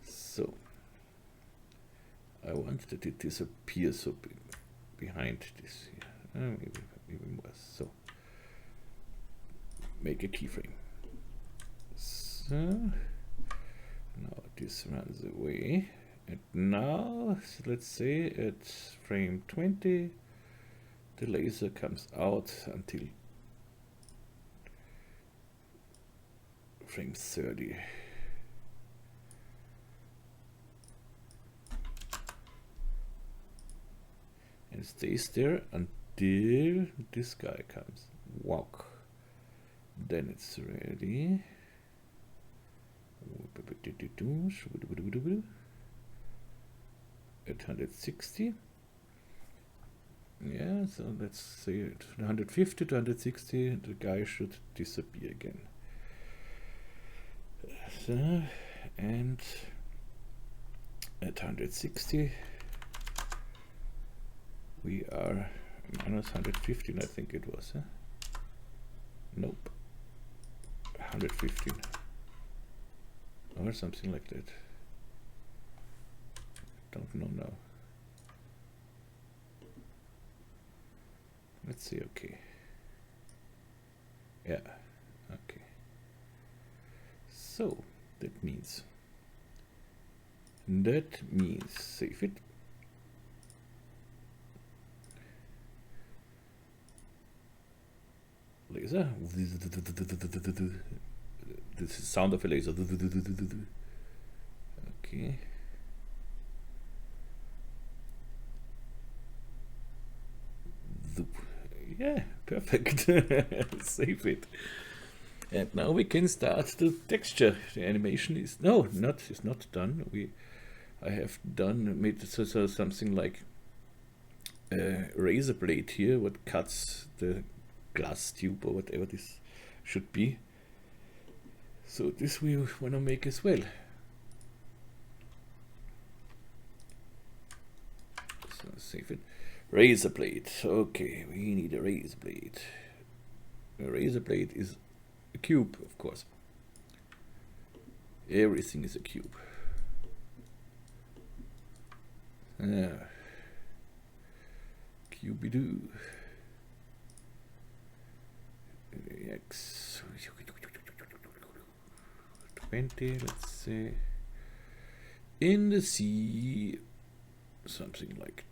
So I want that it disappears so behind this here. Maybe even more. So make a keyframe. So now this runs away, and now let's say at frame 20 the laser comes out until frame 30. And stays there until this guy comes. Walk. Then it's ready. At 160. Yeah, so let's say 150 to 160, the guy should disappear again. So, and at 160, we are minus 115, I think it was. Huh? Nope. 115. Or something like that. Don't know now. Let's see, okay. Yeah, okay. So, that means save it. Laser. This is the sound of a laser. Okay. Yeah, perfect. Save it. And now we can start the texture. The animation is it's not done. I have made so something like a razor blade here, what cuts the glass tube or whatever this should be. So this we want to make as well. So save it. Razor blade. Okay, we need a razor blade. A razor blade is a cube, of course. Everything is a cube. Cubidoo. X 20, let's say. In the sea, something like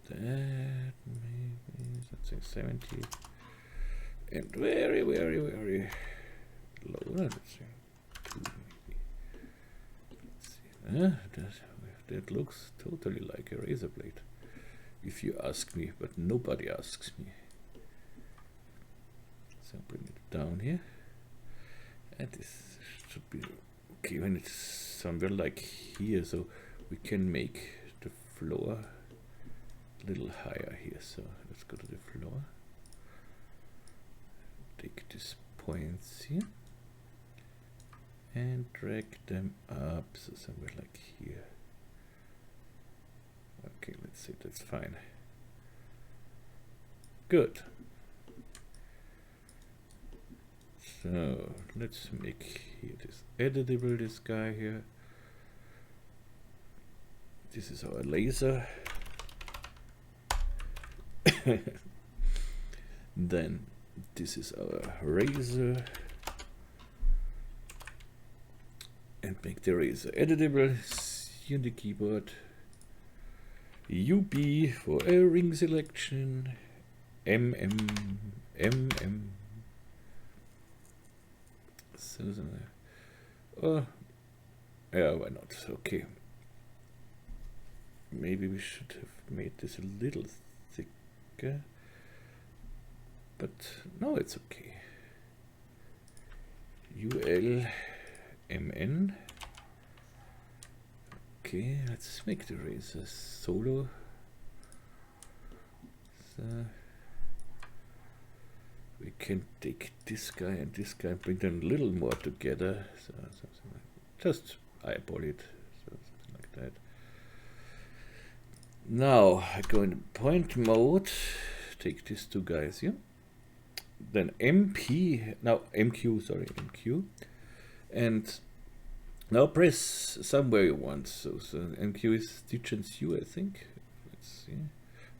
that, maybe something 70, and very low. Let's see, 2 maybe. Let's see. That looks totally like a razor blade, if you ask me, but nobody asks me. So bring it down here, and this should be okay when it's somewhere like here, so we can make the floor a little higher here. So let's go to the floor, take these points here and drag them up, so somewhere like here. Okay, let's see, that's fine. Good. So let's make here this editable, this guy here. This is our laser. Then this is our razor. And make the razor editable. See on the keyboard. UB for a ring selection. MM. So, oh, yeah, why not? Okay. Maybe we should have made this a little thicker. But no, it's okay. ULMN. Okay, let's make the razor solo. So we can take this guy and bring them a little more together. So something like, just eyeball it. So something like that. Now I go in point mode. Take these two guys here. Then MQ, and now press somewhere you want. So MQ is stitch and sew, I think. Let's see.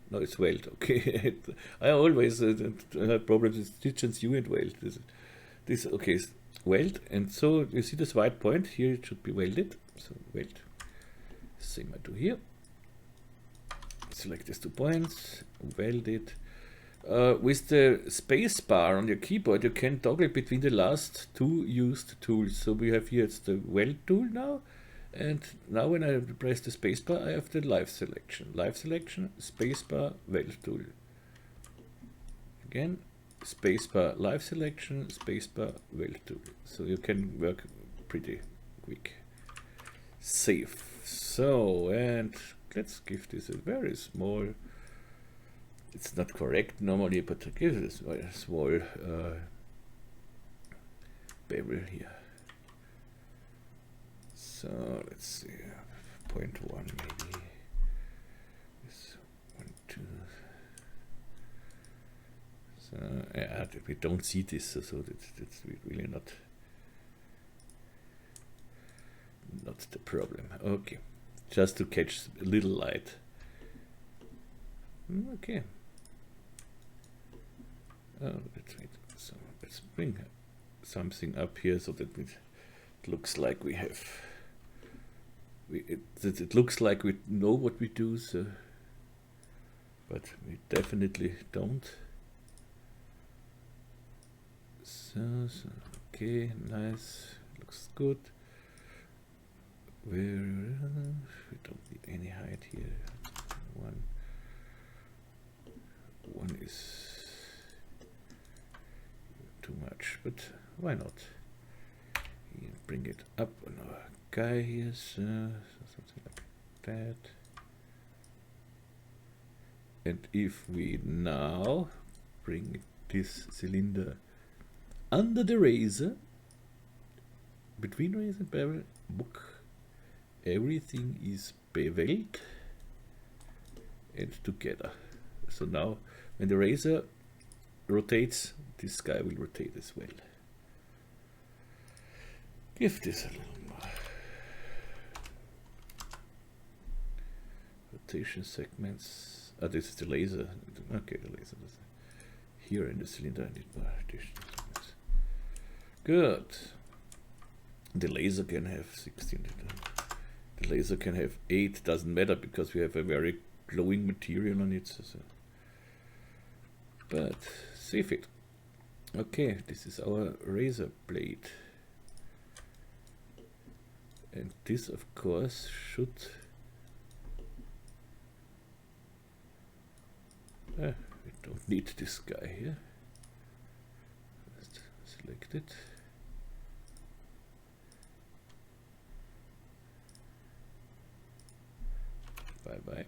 No, it's weld. Okay, I always have problems with stitch and sew and weld. This okay, weld, and so you see this white point here. It should be welded. So weld. Same I do here. Select these 2 points. Weld it. With the space bar on your keyboard, you can toggle between the last 2 used tools. So we have here, it's the weld tool now, and now when I press the space bar, I have the live selection, space bar, weld tool. Again, space bar, live selection, space bar, weld tool. So you can work pretty quick. Save. So, and let's give this a very small It's not correct normally, but I give this a small bevel here. So let's see, 0.1 maybe. This 1, 2. So yeah, we don't see this, so that's really not the problem. Okay, just to catch a little light. Okay. Oh, let's wait. So let's bring something up here so that it looks like we have. It looks like we know what we do, so, but we definitely don't. So okay, nice, looks good. We don't need any height here. One is too much, but why not? Here, bring it up on our guy here, so something like that. And if we now bring this cylinder under the razor, between razor and bevel, everything is beveled and together. So now when the razor rotates, this guy will rotate as well. Give this a little more rotation segments. Ah, this is the laser. Okay, the laser is here in the cylinder. I need more rotation segments. Good. The laser can have 16. The laser can have 8. Doesn't matter because we have a very glowing material on it. So. But save it. Okay, this is our razor blade. And this, of course, should... we don't need this guy here. Just select it. Bye-bye.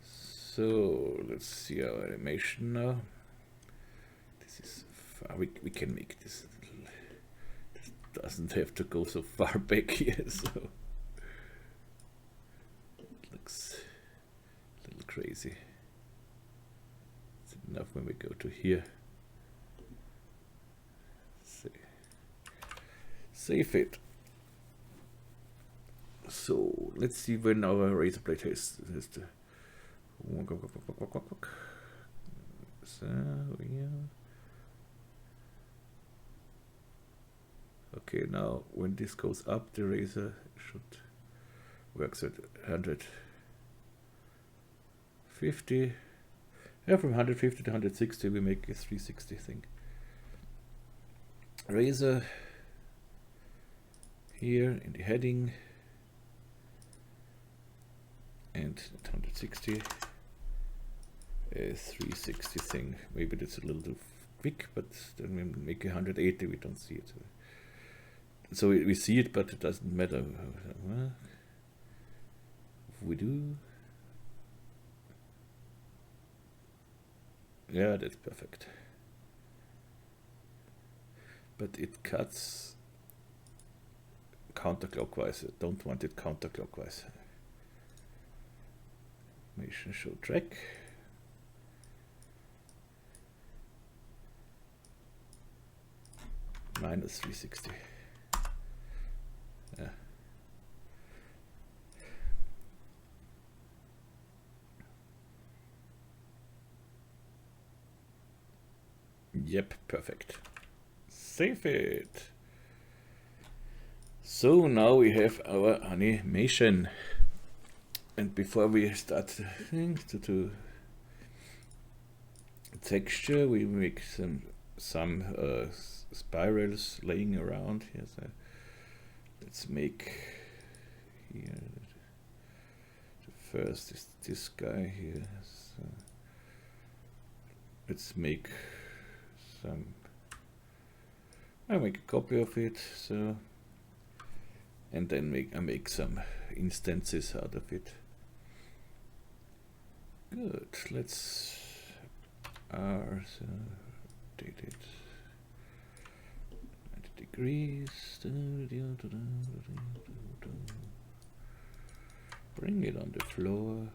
So let's see our animation now. This is far. We can make this. This doesn't have to go so far back here, so it looks a little crazy. It's enough when we go to here. Save it. So let's see when our razor blade has the. So yeah. Okay, now when this goes up, the razor should work at 150. Yeah, from 150 to 160 we make a 360 thing. Razor here in the heading and 160. A 360 thing. Maybe that's a little too quick, but then we make 180, we don't see it. So we see it, but it doesn't matter. If we do, yeah, that's perfect. But it cuts counterclockwise. I don't want it counterclockwise. Animation show track. Minus 360. Yeah. Yep, perfect. Save it. So now we have our animation. And before we start the thing to texture, we make some spirals laying around here. So let's make here the first is this guy here. So let's make some. I'll make a copy of it. So and then I make some instances out of it. Good. Let's rotate it 90 degrees. Bring it on the floor.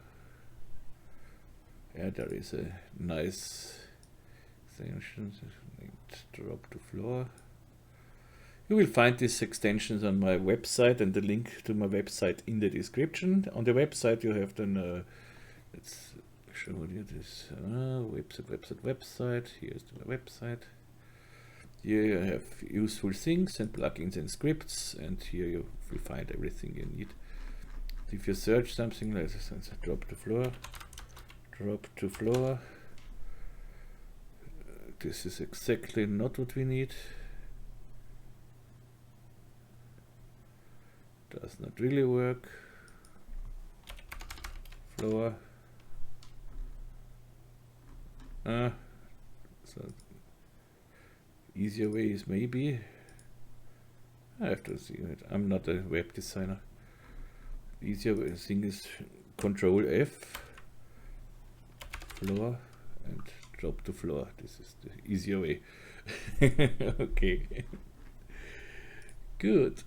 Yeah, there is a nice extension. Drop to floor. You will find these extensions on my website, and the link to my website in the description. On the website you have then let's show you this website. Here's the website. Here you have useful things and plugins and scripts, and here you will find everything you need. If you search something like this, drop to floor, this is exactly not what we need. Does not really work. Floor. So easier way is maybe I have to see it. I'm not a web designer. Easier thing is Control F, floor, and drop to floor. This is the easier way. Okay. Good.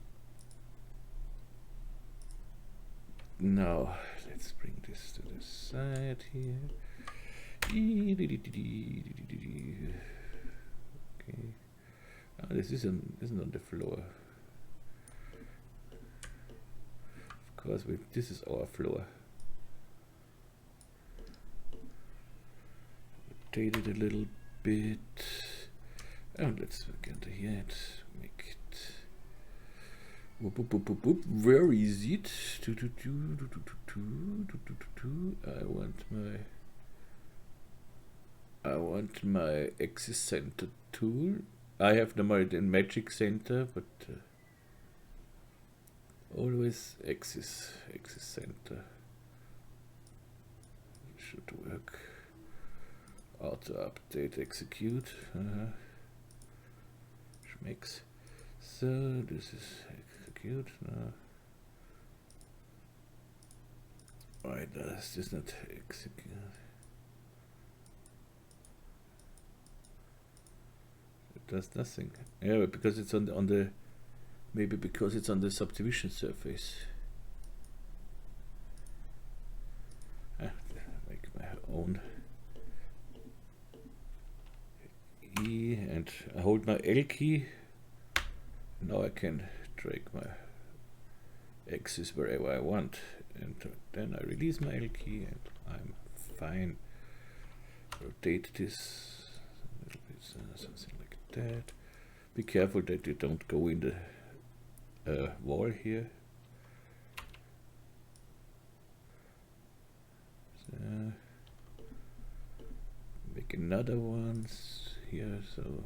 Now let's bring this to the side here. Okay. This isn't on the floor. Of course, this is our floor. Rotate it a little bit. And let's look into here and make it. Where is it? I want my axis center tool. I have the magic center, but always axis center should work. Auto update execute. Schmecks. So this is execute now. Why does this not execute? It does nothing. Yeah, but because it's on the maybe because it's on the subdivision surface. Make my own E and I hold my L key. Now I can drag my axis wherever I want, and then I release my L key and I'm fine. Rotate this a little bit, something like that. Be careful that you don't go in the wall here. So make another one here. So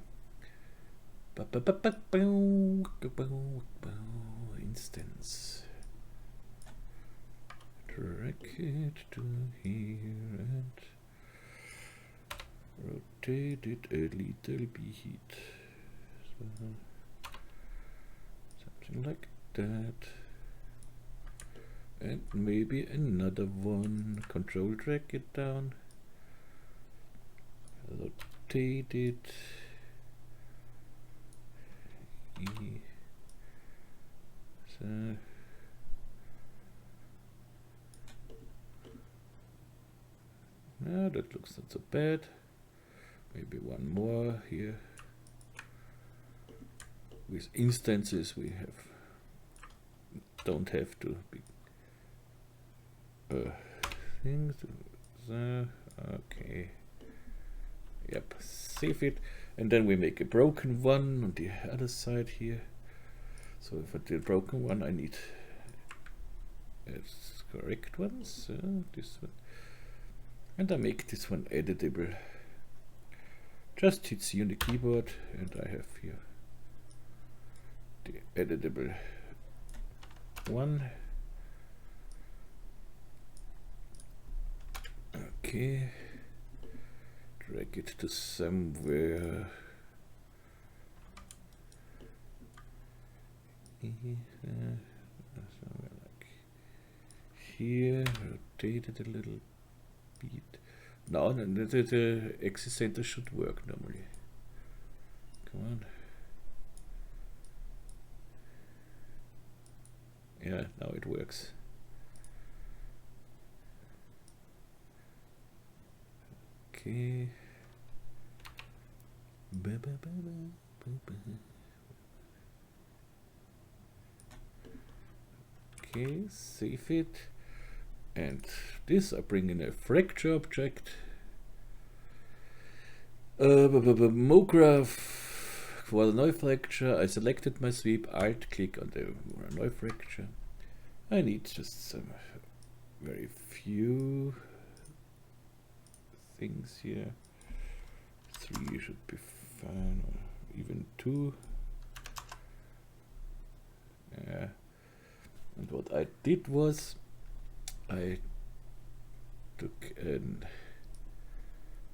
instance. Drag it to here and rotate it a little bit. So something like that. And maybe another one. Control drag it down. Rotate it. So no, that looks not so bad. Maybe one more here. With instances we don't have to be things. So, okay. Yep, save it. And then we make a broken one on the other side here. So for the broken one I need its correct one, so this one. And I make this one editable. Just hit C on the keyboard and I have here the editable one. Okay. Drag it to somewhere. here, rotate it a little bit. Now the axis center should work normally. Come on. Yeah, now it works. Okay. Okay, save it. And this I bring in a fracture object. MoGraph for the noise fracture. I selected my sweep, alt click on the noise fracture. I need just some very few things here. 3 should be fine, or even 2. Yeah. And what I did was I took a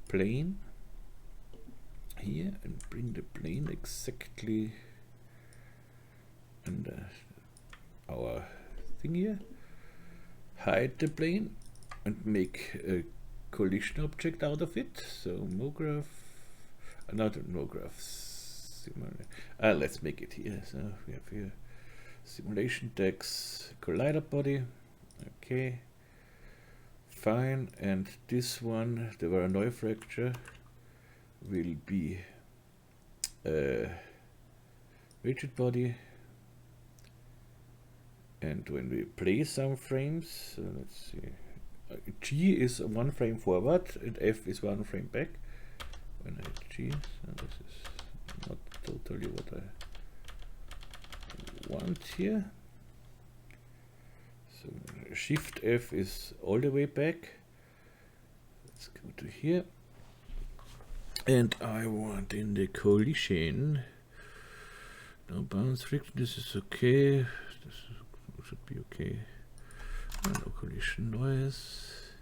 plane here and bring the plane exactly under our thing here, hide the plane and make a collision object out of it. So MoGraph, not MoGraph, let's make it here. So we have here simulation text, collider body. Okay, fine. And this one, the Varanoy fracture, will be a rigid body. And when we play some frames, so let's see, G is 1 frame forward and F is 1 frame back. When I hit G, so this is not totally what I want here. So Shift F is all the way back. Let's go to here. And I want in the collision, no bounce friction, this is okay. This should be okay. No collision noise.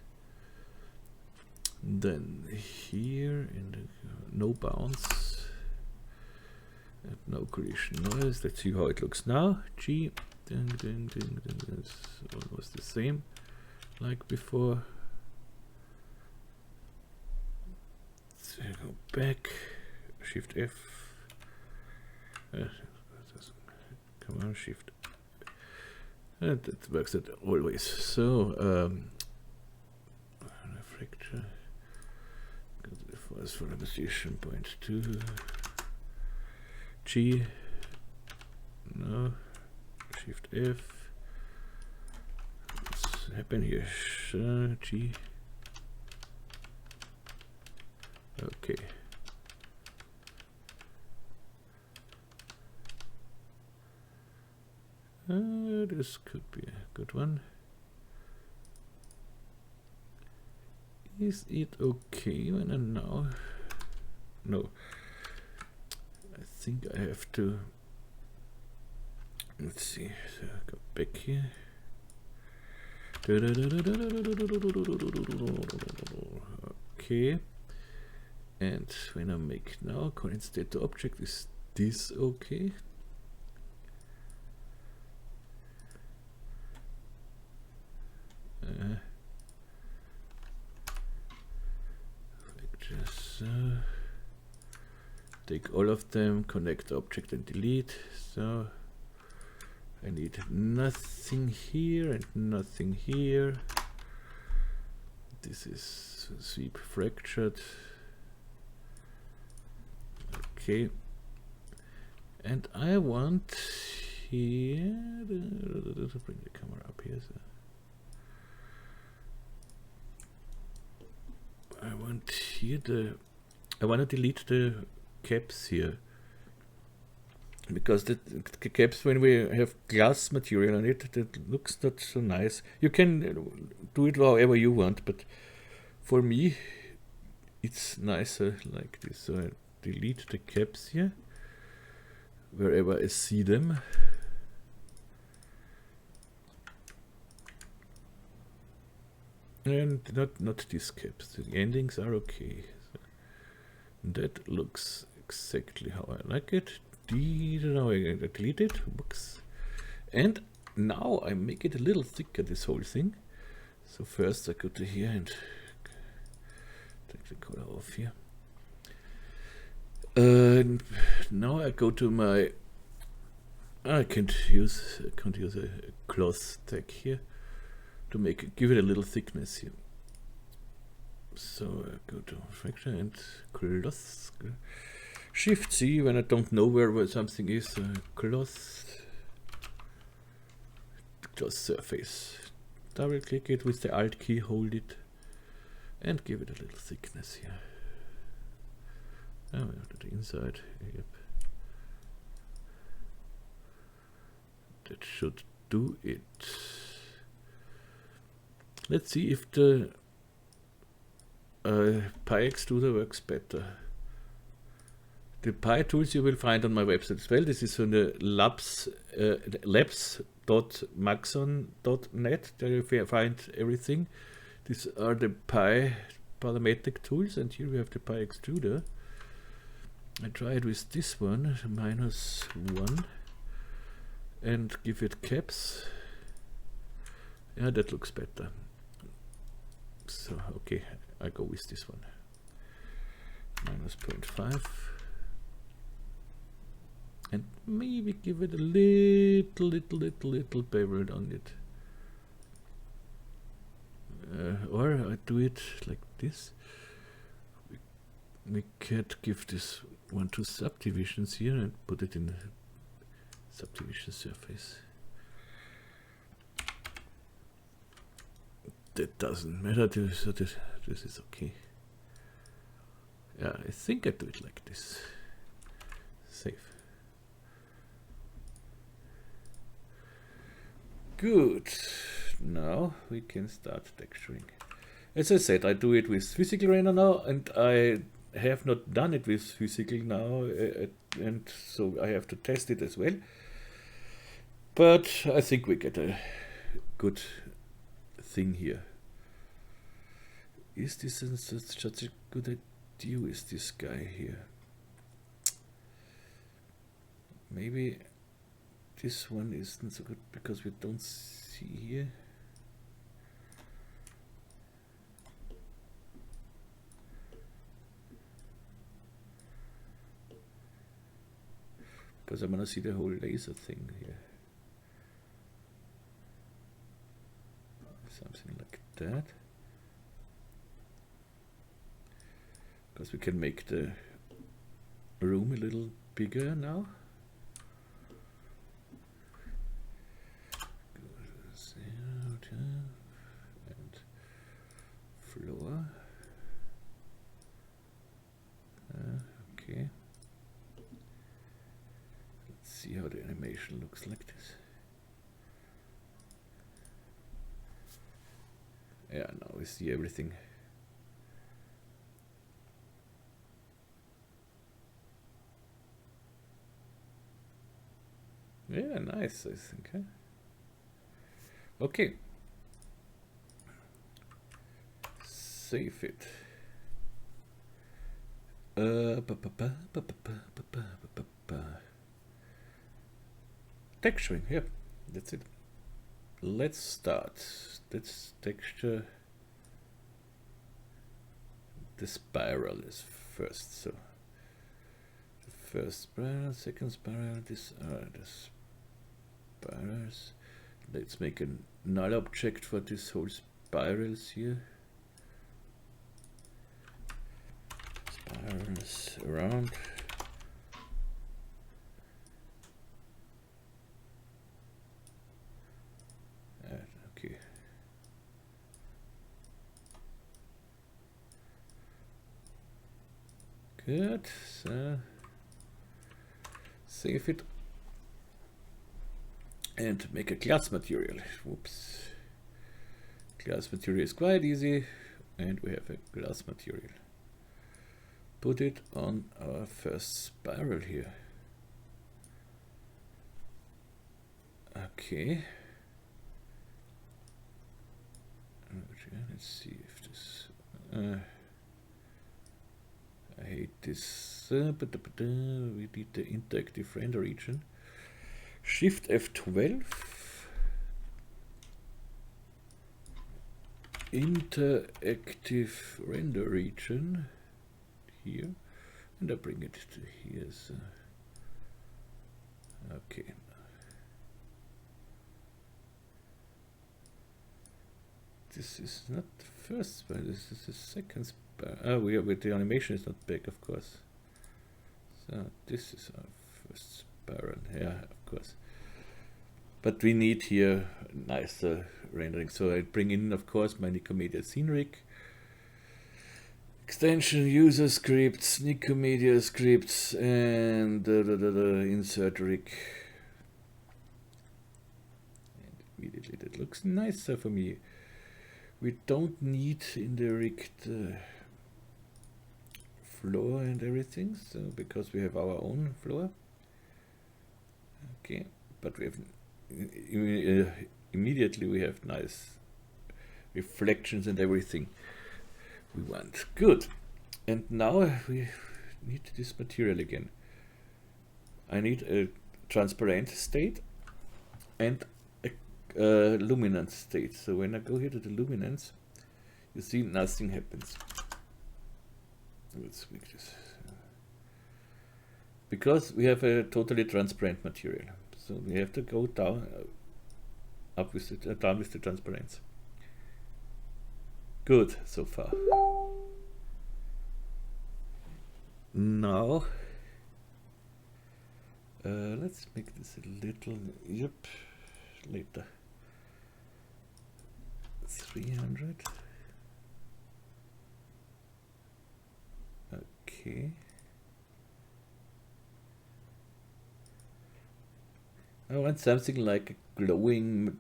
Then here in the no bounce and no collision noise. Let's see how it looks now. G, ding, ding, ding, ding. It's almost the same like before. So go back. Shift F. Come on, Shift. And that works it always. So fracture. Go to the force for the position point 2. G. No. Shift F. What's happened here? G. Okay. This could be a good one. Is it okay when I now? No. I think I have to. Let's see. So go back here. Okay. And when I make now current state to object, is this okay? Just take all of them, connect object and delete. So I need nothing here and nothing here. This is sweep fractured. Okay, and I want here to bring the camera up here. So I want here I want to delete the caps here, because the caps, when we have glass material on it, that looks not so nice. You can do it however you want, but for me it's nicer like this. So I delete the caps here wherever I see them. And not these caps. The endings are okay. So that looks exactly how I like it. Now I delete it. Books. And now I make it a little thicker, this whole thing. So first I go to here and take the color off here. Now I go to my, I can't use a cloth tag here to give it a little thickness here. So I go to fracture and cloth, Shift C when I don't know where something is, cloth surface. Double click it with the Alt key, hold it, and give it a little thickness here. Oh, to the inside. Yep. That should do it. Let's see if the Pi extruder works better. The Pi tools you will find on my website as well. This is on the labs.maxon.net. There you find everything. These are the Pi parametric tools, and here we have the Pi extruder. I tried with this one, -1, and give it caps. Yeah, that looks better. So, okay, I go with this one. -0.5. And maybe give it a little bevel on it. Or I do it like this. We could give this one two subdivisions here and put it in the subdivision surface. That doesn't matter, so this is okay. Yeah, I think I do it like this. Save. Good. Now we can start texturing. As I said, I do it with physical render now, and I have not done it with physical now, and so I have to test it as well. But I think we get a good thing here. Is this such a good idea with this guy here? Maybe this one isn't so good because we don't see here. Because I'm gonna see the whole laser thing here. Something like that. Because we can make the room a little bigger now. And floor. Okay. Let's see how the animation looks like this. Yeah, now we see everything. Yeah, nice, I think. Huh? Okay. Save it. Texturing, yep, that's it. Let's start. Let's texture the spiral is first. So the first spiral, second spiral, these are the spirals. Let's make a null object for this whole spirals here. Spirals around. Okay. Good. So save it and make a glass material. Whoops. Glass material is quite easy, and we have a glass material. Put it on our first spiral here. Okay. Let's see if this. I hate this. We need the interactive render region. Shift F12. interactive render region here, and I bring it to here. So okay. This is not the first spell, this is the second spell. Oh, we are with the animation is not big, of course. So this is our first spiral, yeah, of course. But we need here nicer rendering. So I bring in, of course, my Nikomedias Scene Rig. Extension, user scripts, Nikomedia scripts, and insert rig. And immediately that looks nicer for me. We don't need in the rig the floor and everything, so because we have our own floor. Okay, but we have immediately we have nice reflections and everything we want. Good. And now we need this material again. I need a transparent state and a luminance state. So when I go here to the luminance, you see nothing happens. Let's make this. Because we have a totally transparent material. So we have to go down, up with it, down with the transparency. Good so far. Now, let's make this a little, yep, later. 300. Okay. I want something like a glowing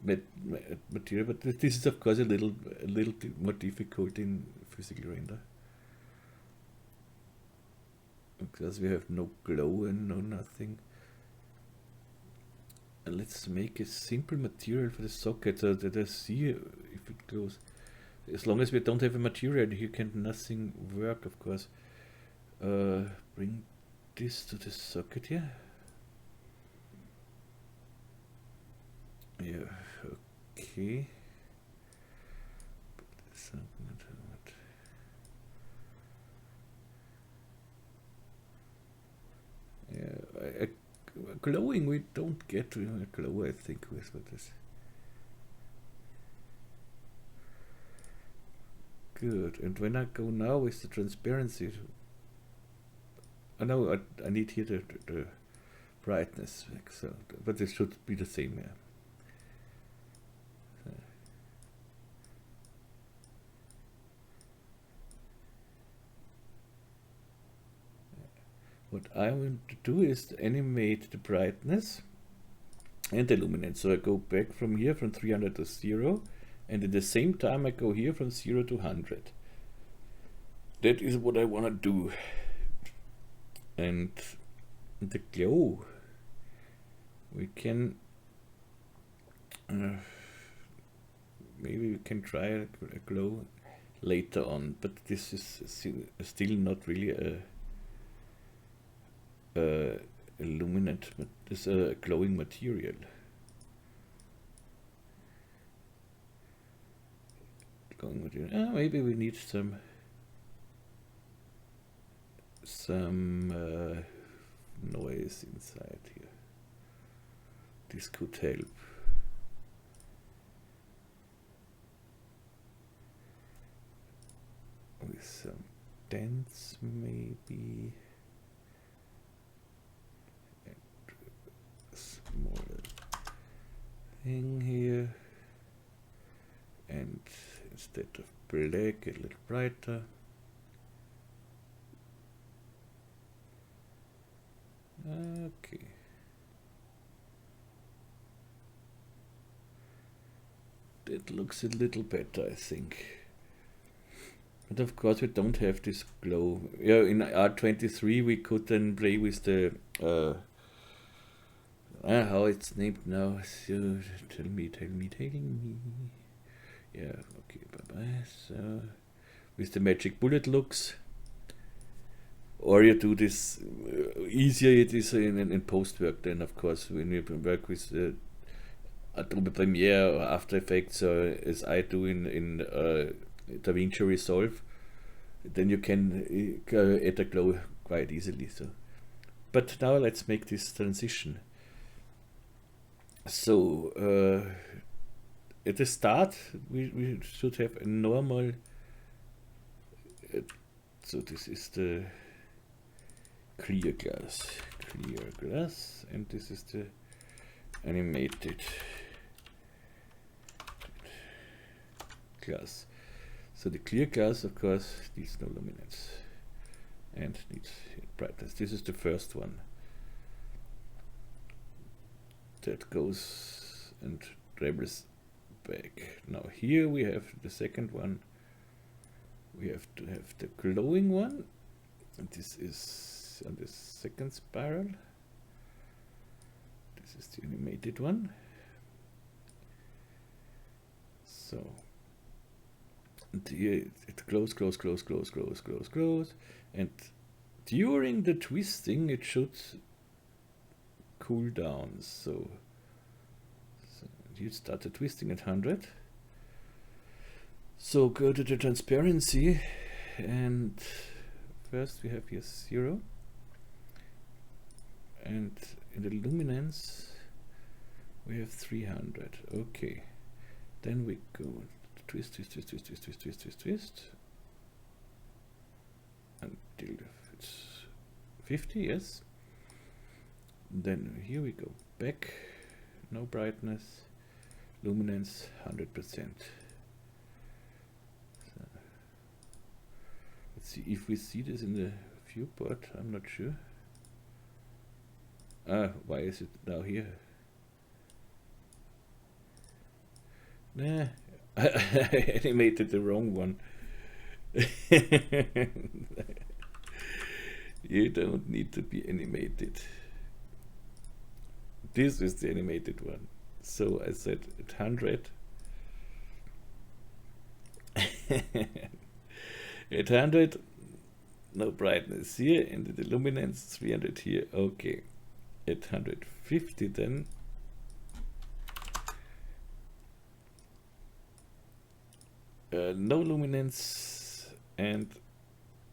material, but this is of course a little bit more difficult in physical render because we have no glow and no nothing. And let's make a simple material for the socket so that I see if it glows. As long as we don't have a material, here can nothing work, of course. Bring this to the socket here. Yeah, okay. Yeah, glowing we don't get to a glow, I think, with this. Good. And when I go now with the transparency, I know I need here the brightness, so but it should be the same, yeah. What I want to do is to animate the brightness and the luminance. So I go back from here from 300 to 0, and at the same time I go here from 0 to 100. That is what I want to do. And the glow, we can maybe we can try a glow later on, but this is still not really a illuminant, but this is a glowing material. Glowing material. Maybe we need some noise inside here. This could help. With some dents, maybe. Smaller thing here, and instead of black, a little brighter. Okay. That looks a little better, I think. But of course we don't have this glow. Yeah, in R23 we could then play with the how it's named now. So tell me. Yeah, okay, bye-bye. So with the magic bullet looks, or you do this easier it is in post work. Then of course when you work with Adobe Premiere or After Effects, or as I do in DaVinci Resolve, then you can add a glow quite easily. So, but now let's make this transition. So at the start we should have a normal. So this is the clear glass, and this is the animated glass. So the clear glass, of course, needs no luminance and needs brightness. This is the first one that goes and travels back. Now here we have the second one. We have to have the glowing one, and this is on the second spiral. This is the animated one. So and here it glows, and during the twisting it should cool down. So you start the twisting at 100. So go to the transparency, and first we have here 0, and in the luminance we have 300. Okay, then we go twist until it's 50. Yes, then here we go back, no brightness, luminance 100%. See if we see this in the viewport. I'm not sure. Why is it now here? Nah, I animated the wrong one. You don't need to be animated. This is the animated one. So I said at 100. At 100, no brightness here, and the luminance 300 here. Okay, at 150 then no luminance and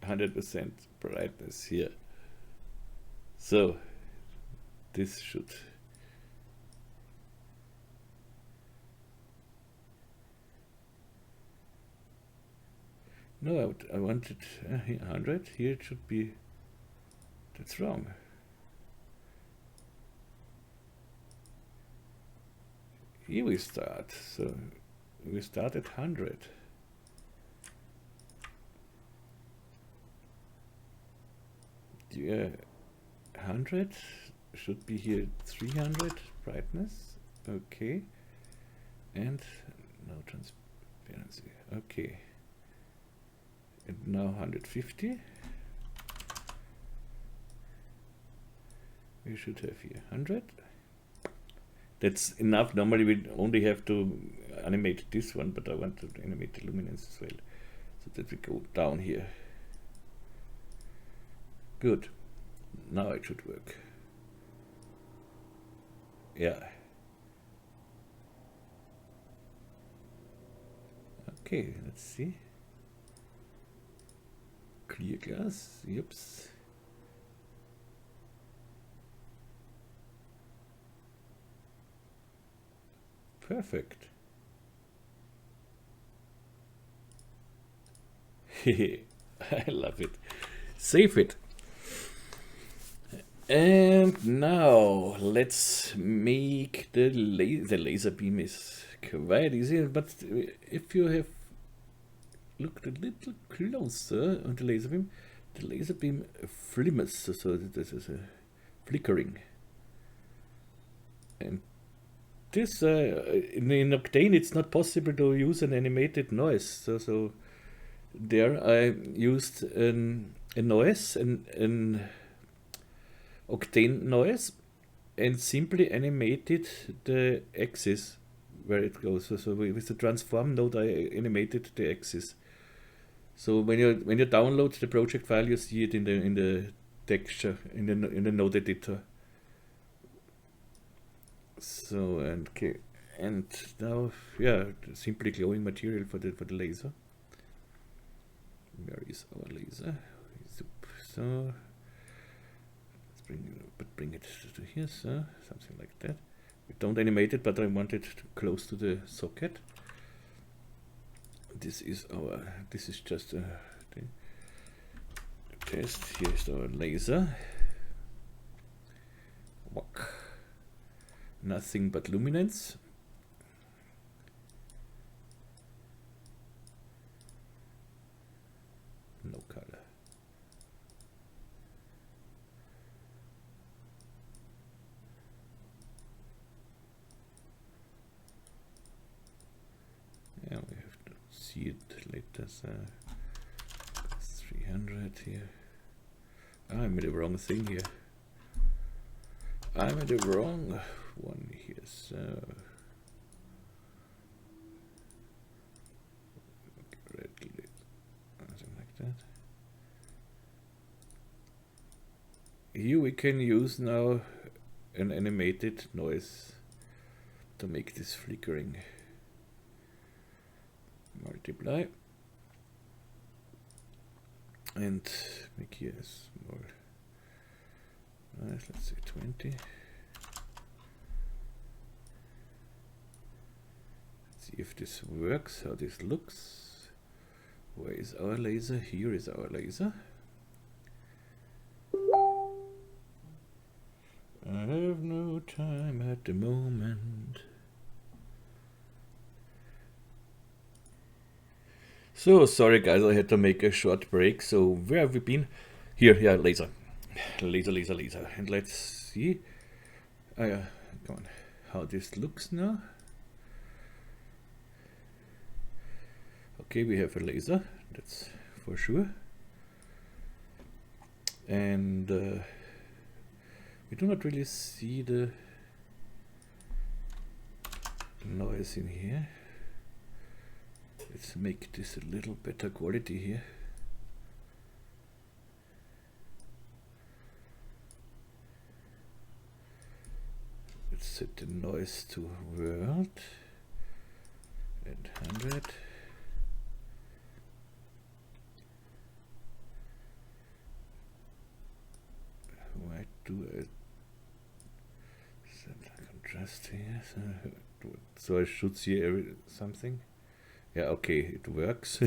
100% brightness here. So this should no, I wanted 100. Here it should be. That's wrong. Here we start. So we start at 100. Yeah, 100 should be here 300 brightness. Okay, and no transparency. Okay. And now 150. We should have here 100. That's enough. Normally we only have to animate this one, but I want to animate the luminance as well, so that we go down here. Good. Now it should work. Yeah. Okay, let's see. Clear glass, yips. Perfect. I love it. Save it. And now let's make the laser beam is quite easy, but if you have looked a little closer on the laser beam flimmers, so this is a flickering. And this in Octane it's not possible to use an animated noise, so there I used a noise, an Octane noise, and simply animated the axis where it goes. So with the transform node I animated the axis. So when you download the project file, you see it in the texture in the node editor. So And now, yeah, simply glowing material for the laser. Where is our laser? So let's bring it to here, so something like that. We don't animate it, but I want it close to the socket. This is just the test. Here is our laser. Walk. Nothing but luminance. No color. Yeah, we have to see it later. So 300 here. I made the wrong thing here. I made the wrong one here. So something like that. Here we can use now an animated noise to make this flickering. Multiply and make here a small. Nice, let's say 20. Let's see if this works, how this looks. Where is our laser? Here is our laser. I have no time at the moment. So sorry guys, I had to make a short break. So where have we been? Here, yeah, laser. Laser. And let's see come on, how this looks now. Okay, we have a laser, that's for sure. And we do not really see the noise in here. Let's make this a little better quality here. Let's set the noise to world and 100. Why do I set the contrast here? So I should see something. Yeah, okay, it works.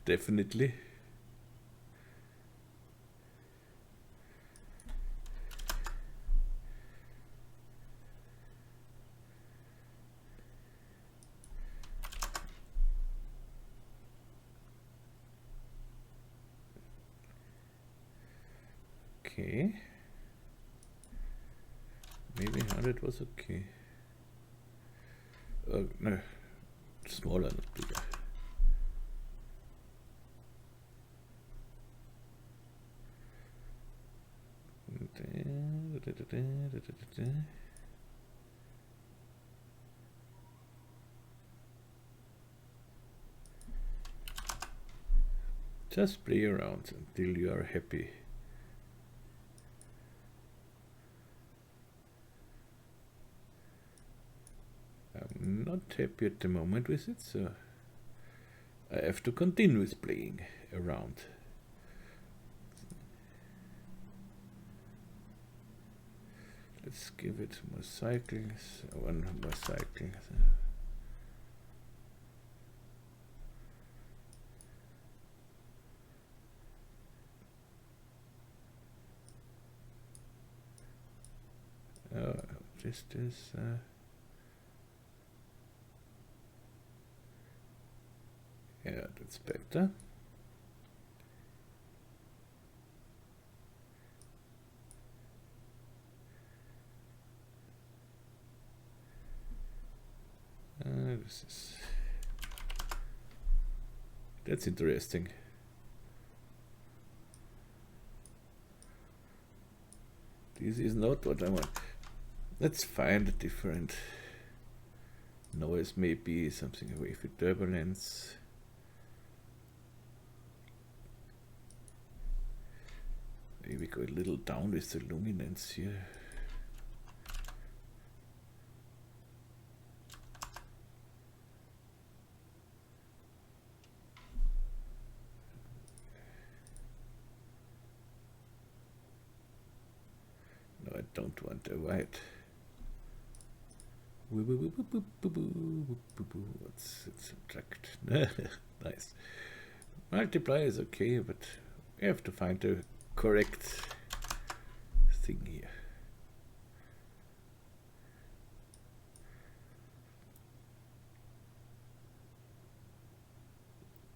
Definitely. Okay. Maybe 100 was okay. No. Smaller, not bigger. Just play around until you are happy. I'm not happy at the moment with it, so I have to continue with playing around. Let's give it more cycles, one more cycle. This is yeah, that's better. That's interesting. This is not what I want. Let's find a different noise, maybe something away with turbulence. Maybe go a little down with the luminance here. don't want a white. What's it? Subtract. Nice. Multiply is okay, but we have to find the correct thing here.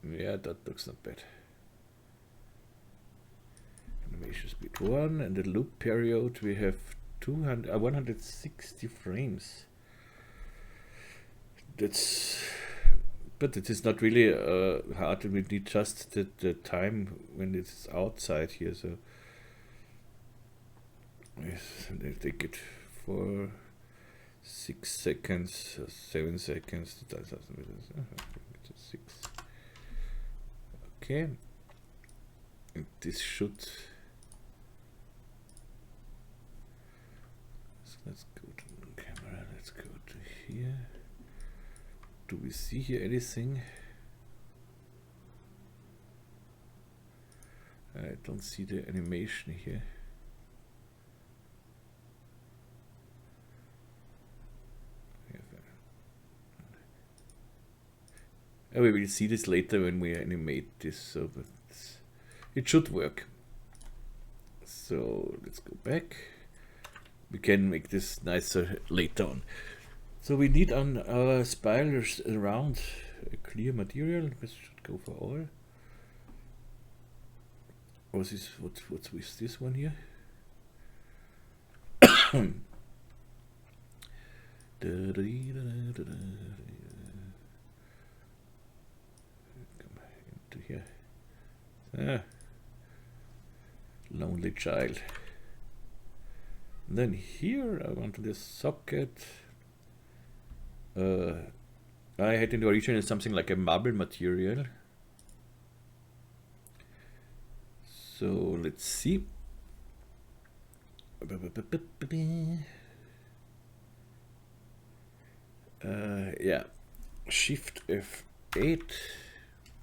Yeah, that looks not bad. Animation speed 1, and the loop period we have 160 frames. But it is not really hard. We need just the time when it's outside here. So yes, they take it for 6 seconds, 7 seconds. That doesn't matter. 6. Okay, and this should. So let's go to the camera. Let's go to here. Do we see here anything? I don't see the animation here. We will see this later when we animate this, so but it should work. So let's go back. We can make this nicer later on. So we need on our spirals around a clear material. This should go for all. What's with this one here? Come into here. Lonely child. And then here I want this socket. I had in the original something like a marble material. So let's see. Yeah, Shift F8.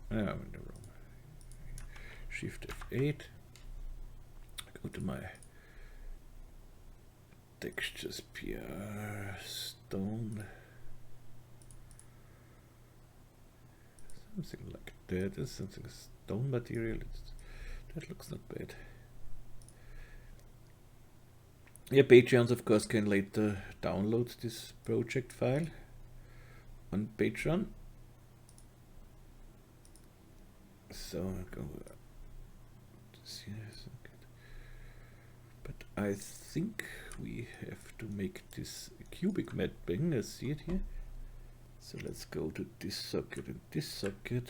I'm in the wrong. Shift F8. Go to my textures, PR, stone. Something like that. There's something stone material. That looks not bad. Yeah, Patreons of course can later download this project file on Patreon. So I'll go to see this. But I think we have to make this cubic mapping. Let's see it here. So let's go to this socket and this socket.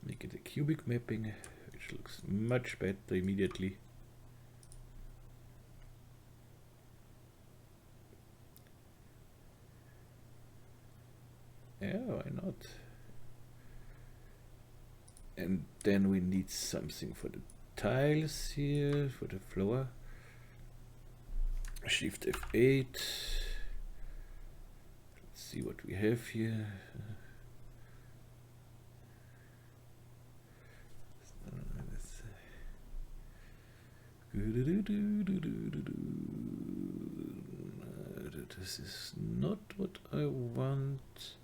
Make it a cubic mapping, which looks much better immediately. Yeah, why not? And then we need something for the tiles here, for the floor. Shift F8. Let's see what we have here. This is not what I want.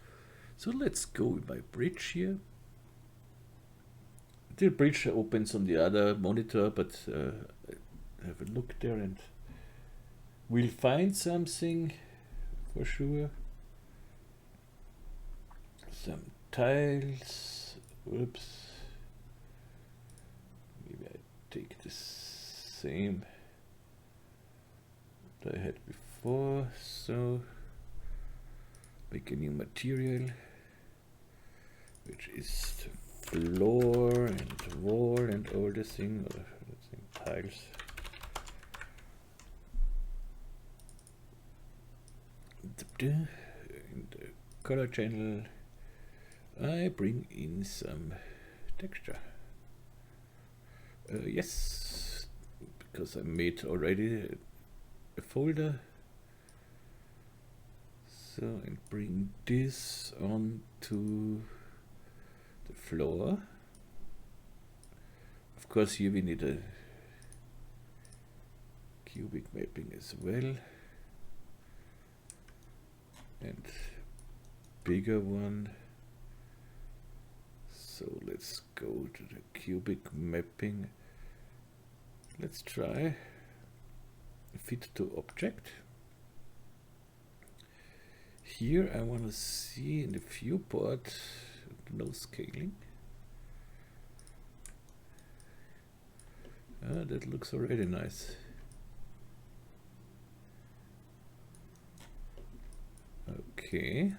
So let's go with my bridge here. The bridge opens on the other monitor, but have a look there and we'll find something for sure. Some tiles. Whoops. Maybe I take the same that I had before. So make a new material, which is the floor and wall and all the thing, or tiles. In the color channel, I bring in some texture. Yes, because I made already a folder. So and bring this onto the floor. Of course, here we need a cubic mapping as well, and bigger one. So let's go to the cubic mapping. Let's try fit to object. Here I want to see in the viewport no scaling. That looks already nice. Okay.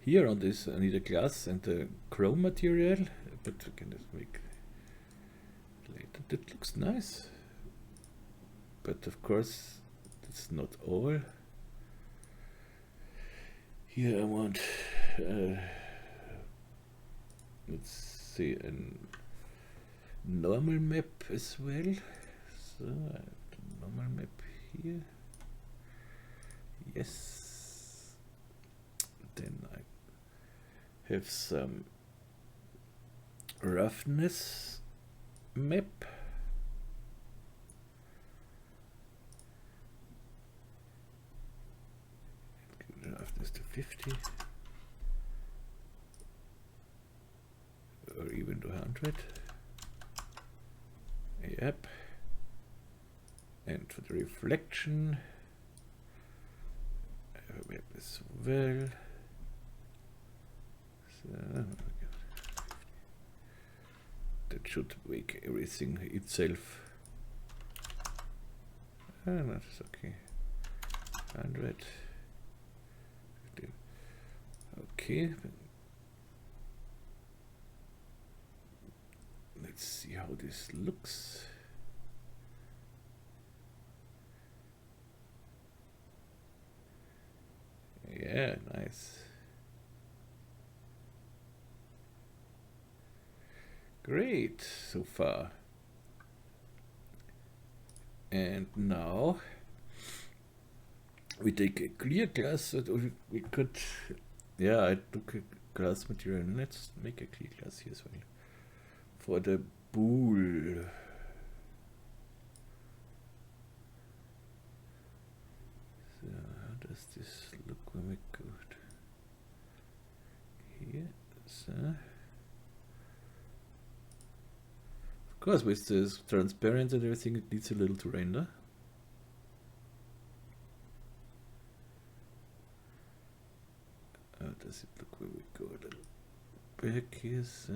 Here on this I need a glass and a chrome material, but we can just make later. That looks nice. But of course that's not all. Here I want let's see a normal map as well. So I have the normal map here. Yes. Then I have some roughness map. Roughness to 50 or even to 100. Yep. And for the reflection I have a map as well. So that should make everything itself. That's okay. 100. Okay. Let's see how this looks. Yeah, nice. Great so far. And now we take a clear glass, or we could, yeah, I took a glass material. Let's make a clear glass here as well for the bowl. So how does this look when we go here? So of course with this transparent and everything it needs a little to render. How does it look when we go a little back here? So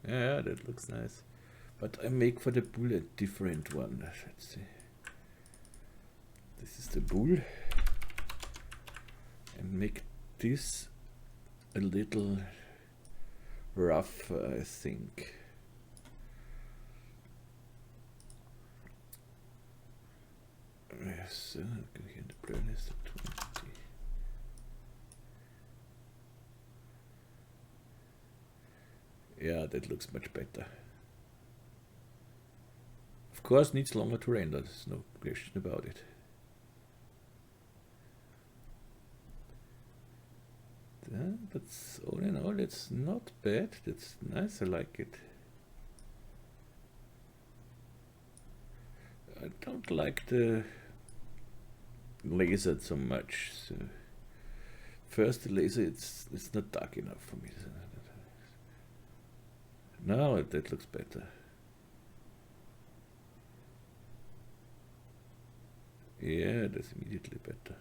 yeah, that looks nice. But I make for the bull a different one. Let's see. This is the bull. And make this a little rough, I think. Yes, go here in the blurriness to 20. Yeah, that looks much better. Of course, needs longer to render. There's no question about it. But all in all, it's not bad. That's nice. I like it. I don't like the laser so much. So first, the laser it's not dark enough for me. Now that looks better. Yeah, that's immediately better.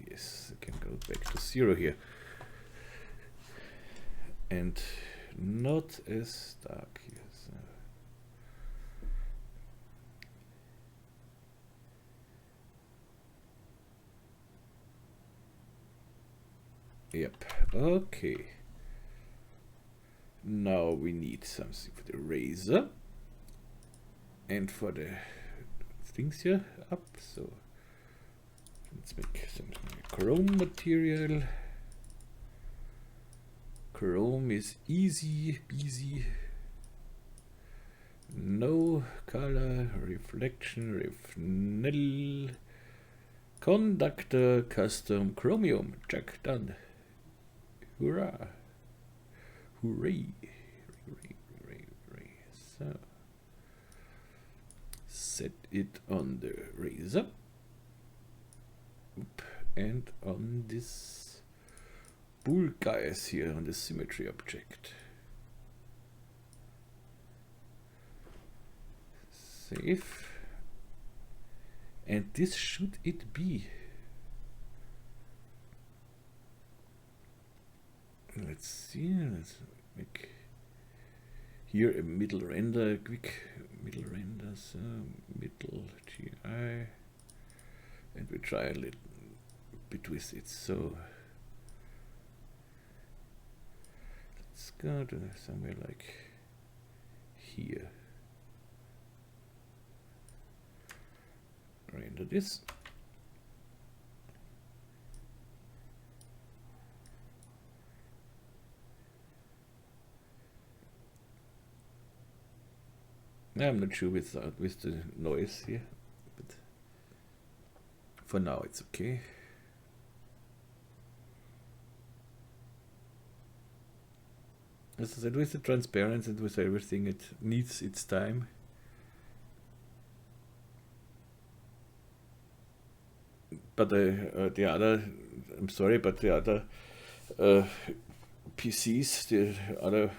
Yes, I can go back to 0 here. And not as dark here. So. Yep, okay. Now we need something for the razor and for the things here up. So let's make some chrome material. Chrome is easy peasy. No color, reflection, ref nil, conductor, custom, chromium, check, done. Hurrah! Hooray! Hooray. So set it on the razor. Oop. And on this bull guys here on the symmetry object. Save. And this should it be. Let's see, let's make here a middle render, quick middle render, so middle GI, and we try a little bit with it. So let's go to somewhere like here. Render this. I'm not sure with the noise here, but for now it's okay. As I said, with the transparency and with everything, it needs its time. But the other, I'm sorry, but the other PCs, the other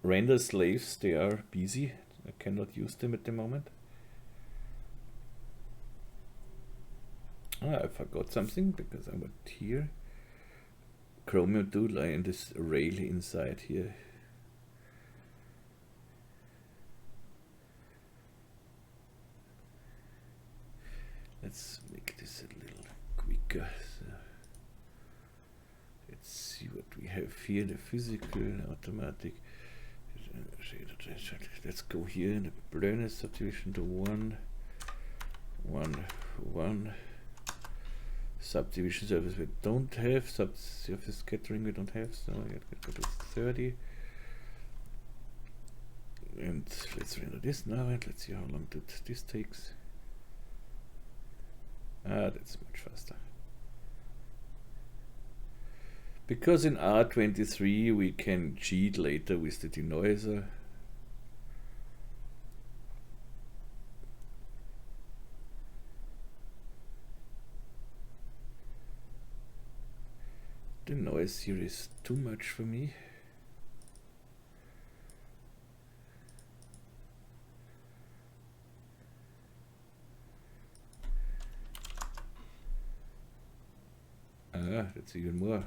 render slaves, they are busy. I cannot use them at the moment. I forgot something because I went here. Chromium tool and this rail inside here. Let's make this a little quicker. So let's see what we have here. The physical, automatic. Let's go here in the blurriness subdivision to 1, 1, 1. Subdivision surface we don't have. Surface scattering we don't have. So I got to 30. And let's render this now and let's see how long this takes. That's much faster. Because in R23 we can cheat later with the denoiser. The noise here is too much for me. That's even more.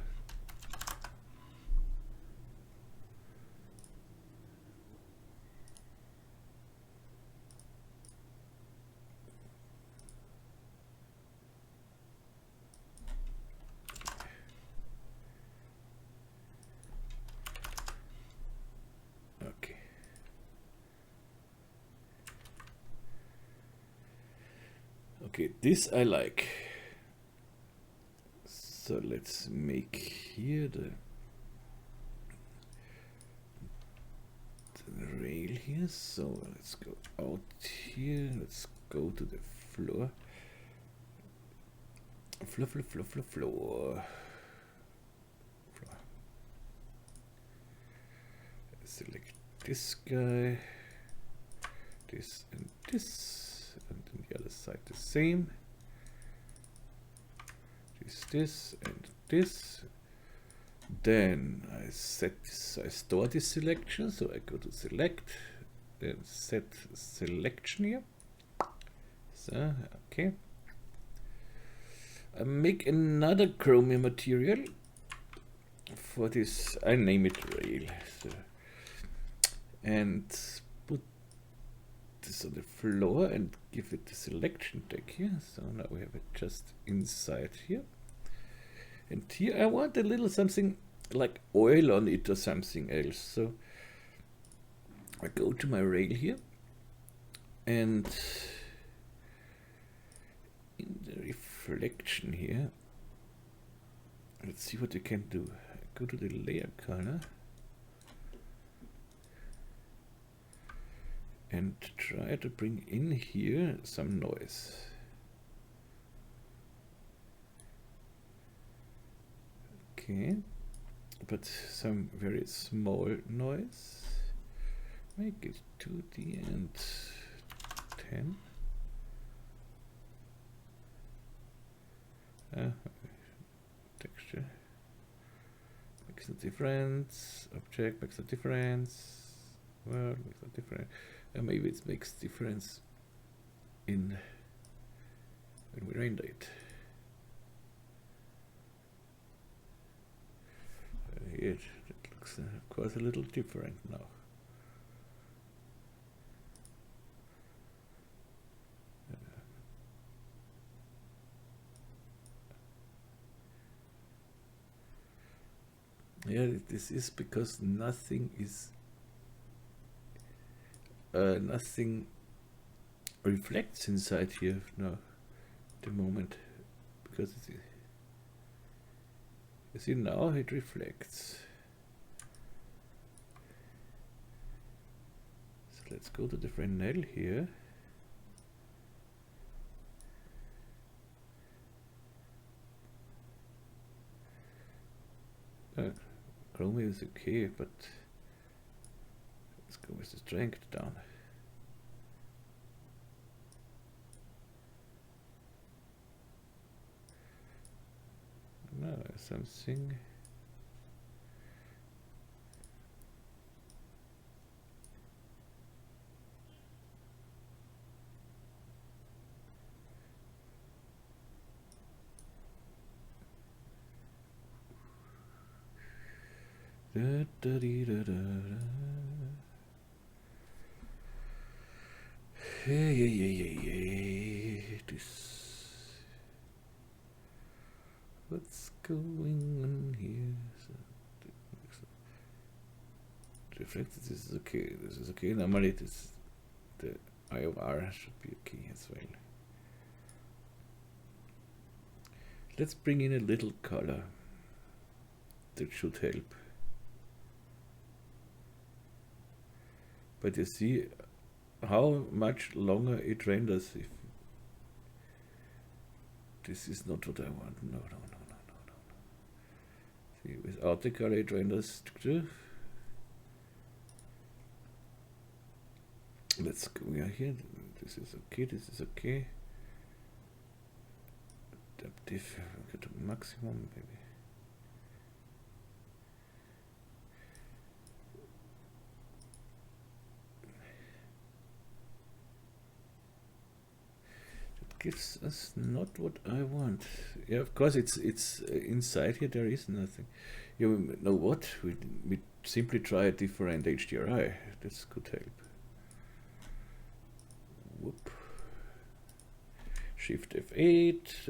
Okay. Okay, this I like. So let's make here the rail here. So let's go out here. Let's go to the floor. Floor. Select this guy, this, and on the other side the same. This and this. Then I set this, I store this selection, so I go to select, then set selection here. So okay. I make another chromium material for this, I name it rail. So, and put this on the floor and give it the selection tag here. So now we have it just inside here. And here I want a little something like oil on it or something else. So I go to my rail here and in the reflection here, let's see what we can do. I go to the layer color and try to bring in here some noise. Okay, but some very small noise. Make it 2D and 10. Texture makes a difference. Object makes a difference. World makes a difference. Maybe it makes difference in when we render it. Here it looks of course a little different now. Yeah, this is because nothing reflects inside here now at the moment, because you see now it reflects. So let's go to the Fresnel here. Chroma is okay, but let's go with the strength down. Now something. Da, da, dee, da, da, da. Hey. What's going on here? So, reflected, this is okay. This is okay. Normally, the IOR should be okay as well. Let's bring in a little color. That should help. But you see how much longer it renders if this is not what I want. No. See, without the color it renders. Let's go here. This is okay. Adaptive, go to maximum, maybe. Gives us not what I want. Yeah, of course it's inside here there is nothing. You know what? We simply try a different HDRI. This could help. Whoop. Shift F8.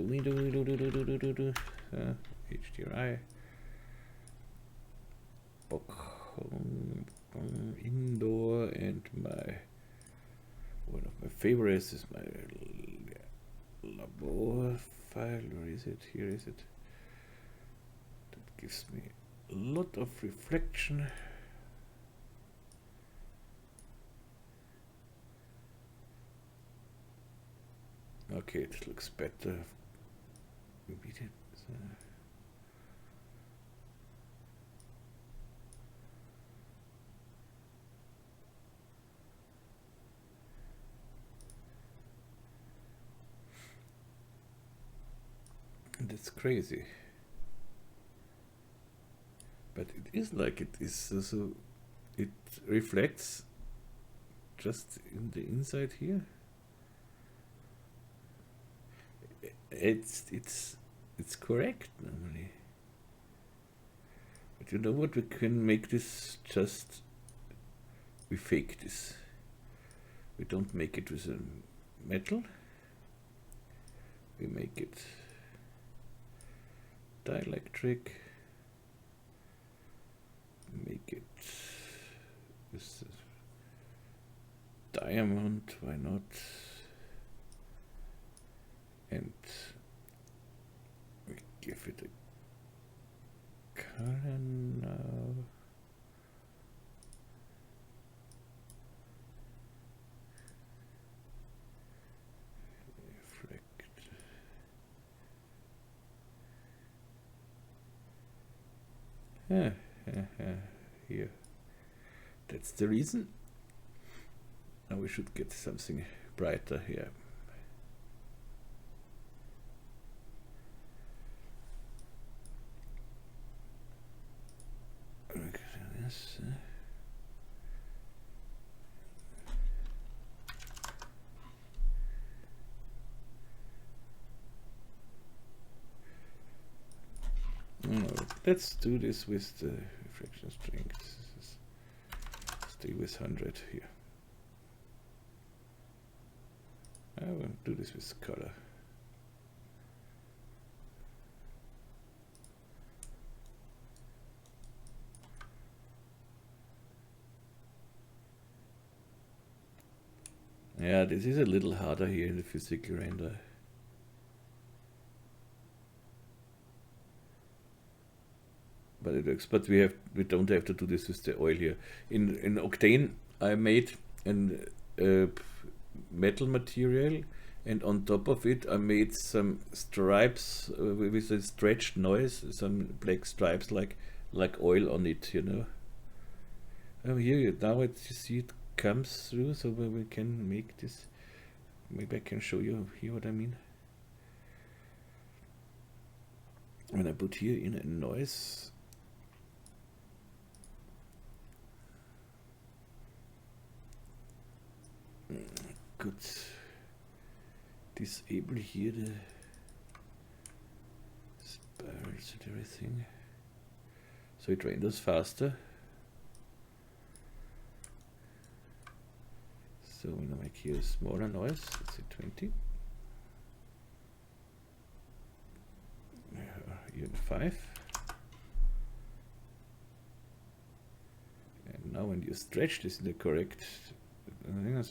HDRI. Indoor, and one of my favorites is my Labor file. Where is it? Here is it. That gives me a lot of reflection. Okay, it looks better. That's crazy, but it is like it is. So it reflects just in the inside here. It's correct normally, but you know what? We can make this just. We fake this. We don't make it with a metal. We make it dielectric, make it with diamond, why not? And we give it a color now. Here. That's the reason. Now we should get something brighter here. Yes. Let's do this with the reflection strength. Stay with 100 here. I will do this with color. Yeah, this is a little harder here in the physical render. But it works. But we don't have to do this with the oil here. In Octane, I made a metal material, and on top of it, I made some stripes with a stretched noise, some black stripes like oil on it, you know. Here now you see it comes through, so we can make this. Maybe I can show you here what I mean. When I put here in a noise. Good. Disable here the spirals and everything, so it renders faster. So we're gonna make here a smaller noise. Let's say 20. Here 5. And now when you stretch this in the correct, so maybe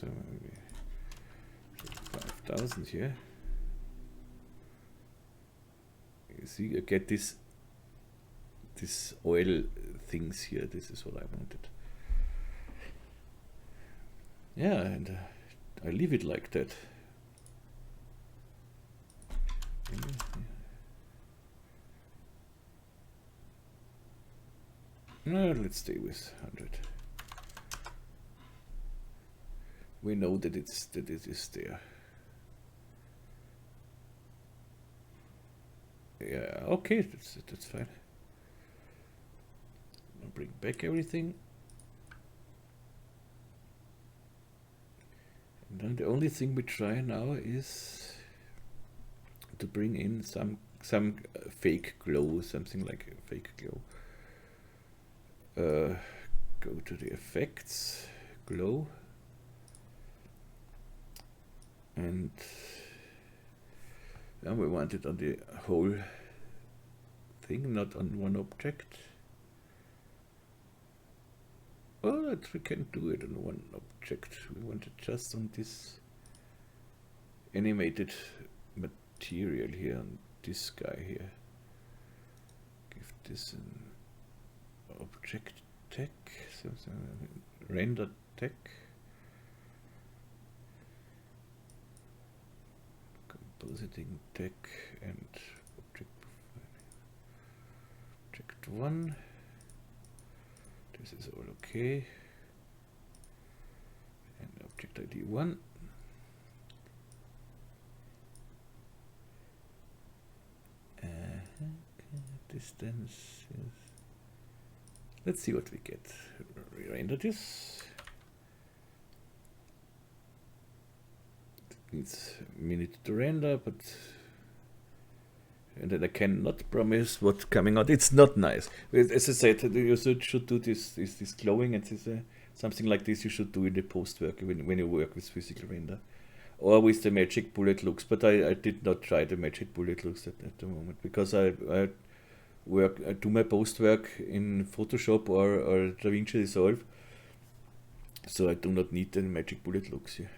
5,000 here. You see, you get this oil things here. This is what I wanted. Yeah, and I leave it like that. No, let's stay with 100. We know that it is there. Yeah, okay, that's fine. I'll bring back everything. And then the only thing we try now is to bring in some fake glow, something like a fake glow. Go to the effects, glow, and then we want it on the whole thing, not on one object. Well, we can do it on one object. We want it just on this animated material here, on this guy here. Give this an object tag, render tag. Compositing tag and object 1. This is all okay. And object ID 1. Distance is. Let's see what we get. Re-render this. It needs a minute to render, but and then I cannot promise what's coming out. It's not nice. As I said, you should do this glowing, and this, something like this you should do in the post work when you work with physical render, or with the magic bullet looks. But I did not try the magic bullet looks at the moment, because I do my post work in Photoshop or DaVinci Resolve, so I do not need the magic bullet looks here.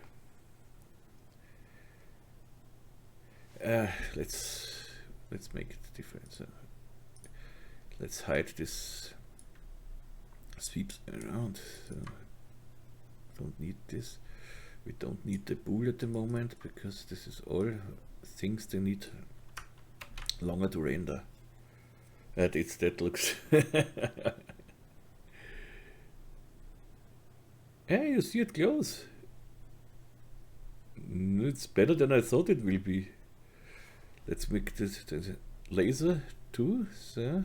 Let's make it different. So let's hide this sweeps around. So don't need this. We don't need the bool at the moment, because this is all things they need longer to render. That looks. Yeah, you see it close. It's better than I thought it will be. Let's make this laser too. So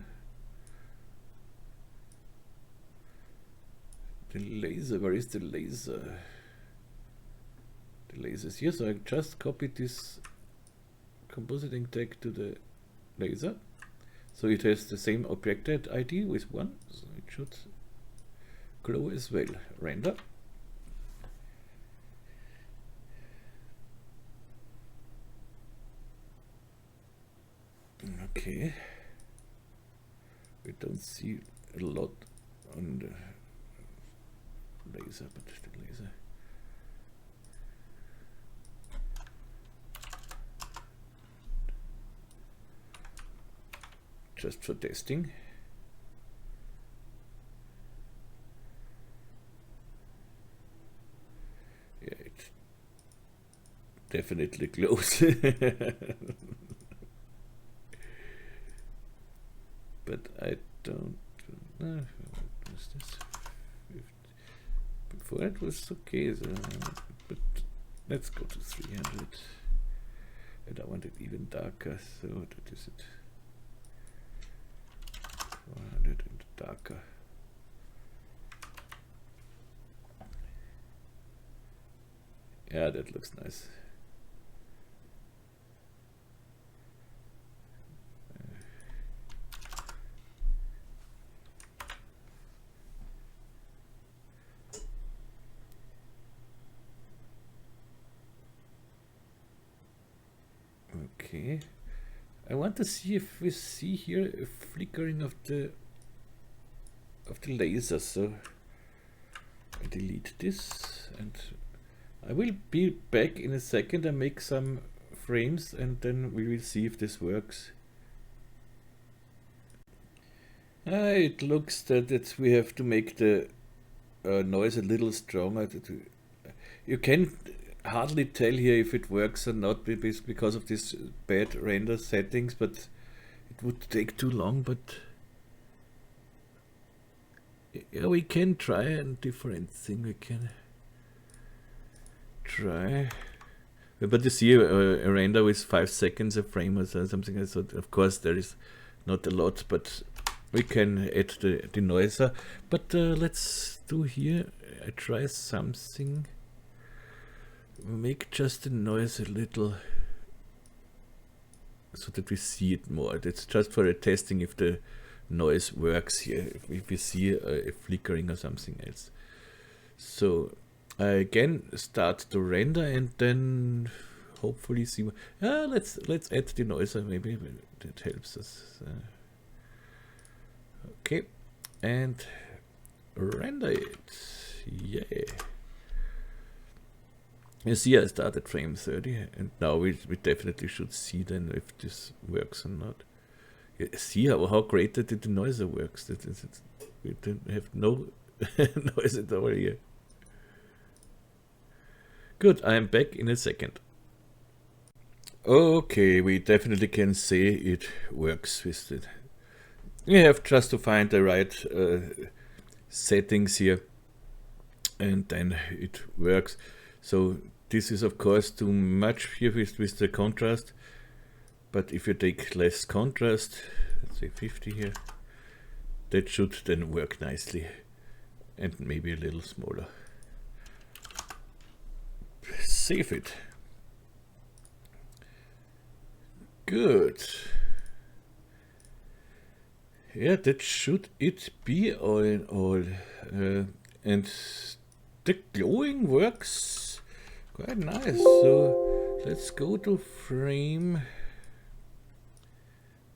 the laser, where is the laser? The laser is here, so I just copied this compositing tag to the laser. So it has the same object ID with 1, so it should glow as well. Render. Okay. We don't see a lot on the laser, but the laser. Just for testing. Yeah, it's definitely close. But I don't know. What was this? Before it was okay, so, but let's go to 300. And I want it even darker, so that is it. 400 and darker. Yeah, that looks nice. Okay, I want to see if we see here a flickering of the laser. So I delete this, and I will be back in a second and make some frames, and then we will see if this works. It looks that we have to make the noise a little stronger. You can hardly tell here if it works or not because of this bad render settings, but it would take too long. But yeah, we can try a different thing. We can try, but you see a render with 5 seconds a frame or something. So of course there is not a lot, but we can add the noiser. But let's do here. I try something. Make just the noise a little so that we see it more. That's just for a testing if the noise works here, if we see a flickering or something else. So I again start to render and then hopefully see. Let's add the noiser, maybe that helps us. Okay, and render it. Yeah. You see, I started frame 30, and now we definitely should see then if this works or not. You see how great that the noiser works. We don't have no noise at all here. Good, I am back in a second. Okay, we definitely can say it works with it. You have just to find the right settings here, and then it works. So this is of course too much here with the contrast, but if you take less contrast, let's say 50 here, that should then work nicely, and maybe a little smaller. Save it. Good. Yeah, that should it be all in all. And the glowing works quite nice. So let's go to frame.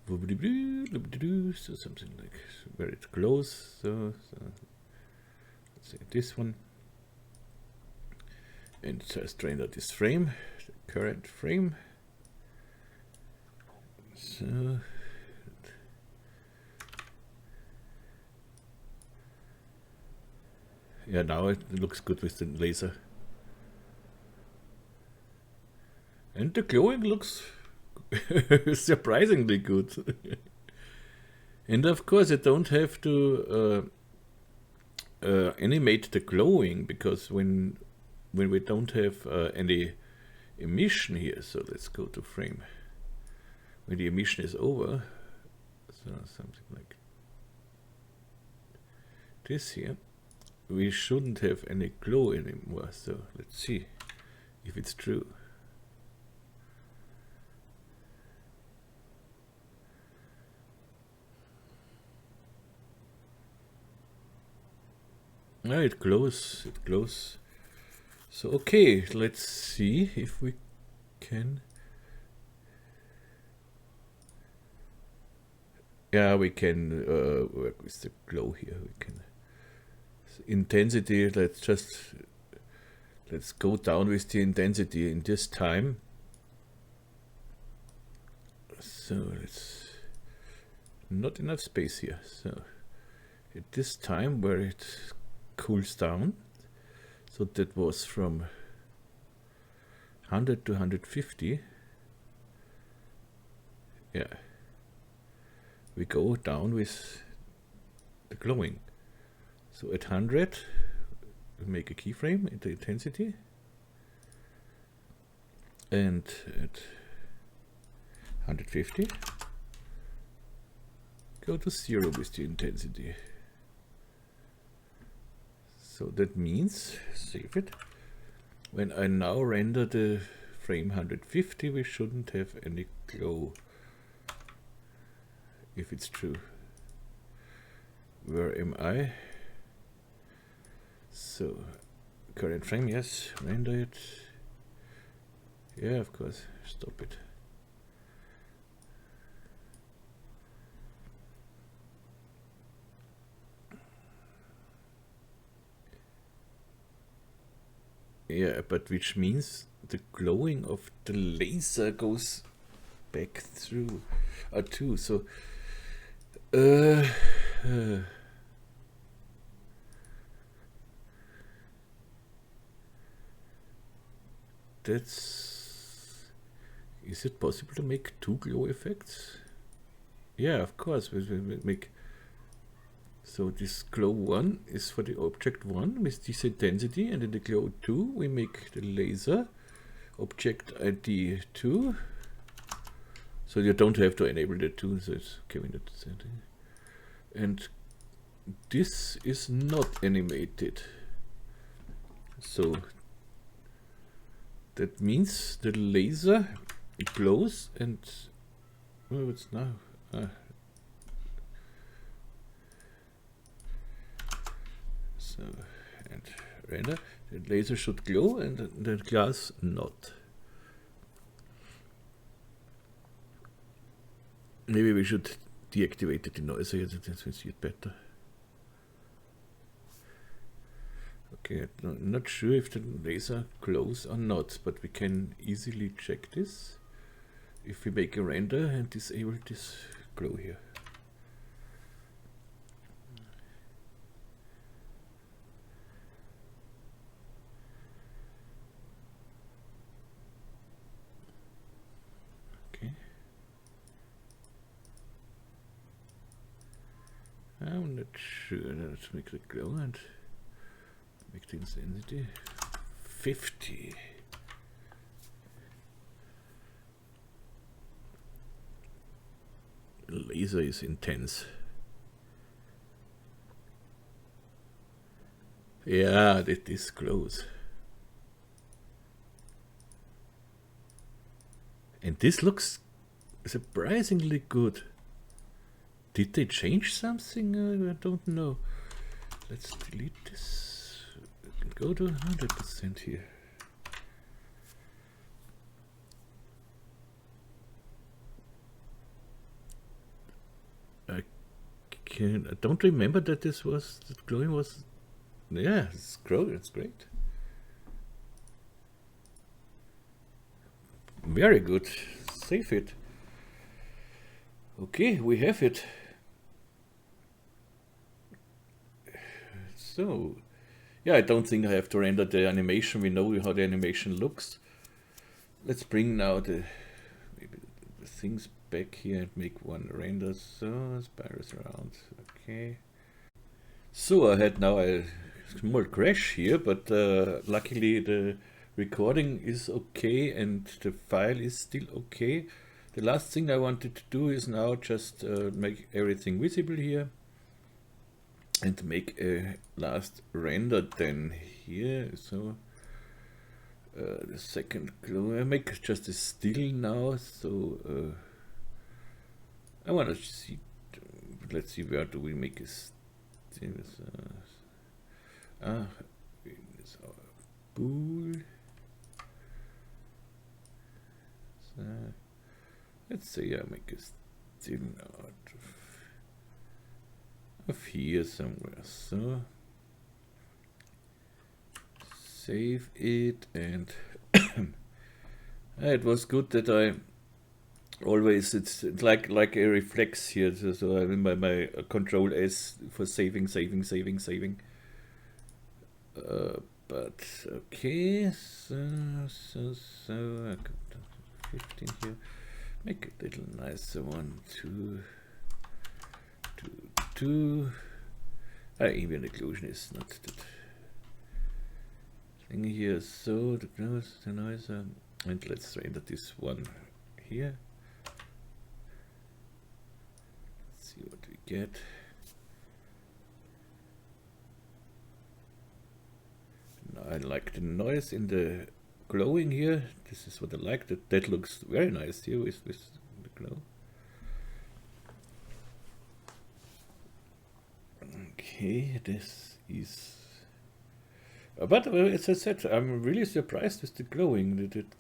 So something like where it glows. So let's say this one. And just render this frame, the current frame. So yeah, now it looks good with the laser. And the glowing looks surprisingly good. And of course I don't have to animate the glowing, because when we don't have any emission here, so let's go to frame when the emission is over, so something like this here, we shouldn't have any glow anymore. So let's see if it's true. No, it glows, it glows. So okay, let's see if we can. Yeah, we can work with the glow here. We can intensity. Let's go down with the intensity in this time. So it's not enough space here. So at this time where it cools down, so that was from 100 to 150. Yeah, we go down with the glowing. So at 100 we make a keyframe into intensity, and at 150 go to 0 with the intensity. So that means, save it, when I now render the frame 150, we shouldn't have any glow, if it's true. Where am I? So current frame, yes, render it. Yeah, of course, stop it. Yeah, but which means the glowing of the laser goes back through too. So is it possible to make two glow effects? Yeah, of course, we make. So this glow 1 is for the object 1 with this intensity, and in the glow 2 we make the laser object ID 2. So you don't have to enable the 2, so it's okay with that setting. And this is not animated. So that means the laser glows, and oh, it's now. So, and render, the laser should glow and the glass not. Maybe we should deactivate the denoiser, that we see it better. Okay, I'm not sure if the laser glows or not, but we can easily check this if we make a render and disable this glow here. I'm not sure. Let's make the glow and make the intensity 50. The laser is intense. Yeah, that is close. And this looks surprisingly good. Did they change something? I don't know. Let's delete this. We can go to 100% here. I don't remember that this was, that glowing was, yeah, it's growing, it's great. Very good. Save it. Okay, we have it. So, yeah, I don't think I have to render the animation. We know how the animation looks. Let's bring now maybe the things back here and make one render. So spirals around. Okay. So I had now a small crash here, but luckily the recording is okay and the file is still okay. The last thing I wanted to do is now just make everything visible here and make a last render then here. So the second glow, I make just a still now. So I want to see, let's see, where do we make a still? This is our pool. So let's say I make a still out of here somewhere. So save it, and it was good that I always, it's like a reflex here. So I remember my Control S for saving. But okay, so I got 15 here. Make a little nicer one. 2. Even occlusion is not that thing here. So the noiser, and let's render this one here. Let's see what we get. Now I like the noise in the glowing here. This is what I like. That looks very nice here with the glow. Okay, this is. But as I said, I'm really surprised with the glowing. It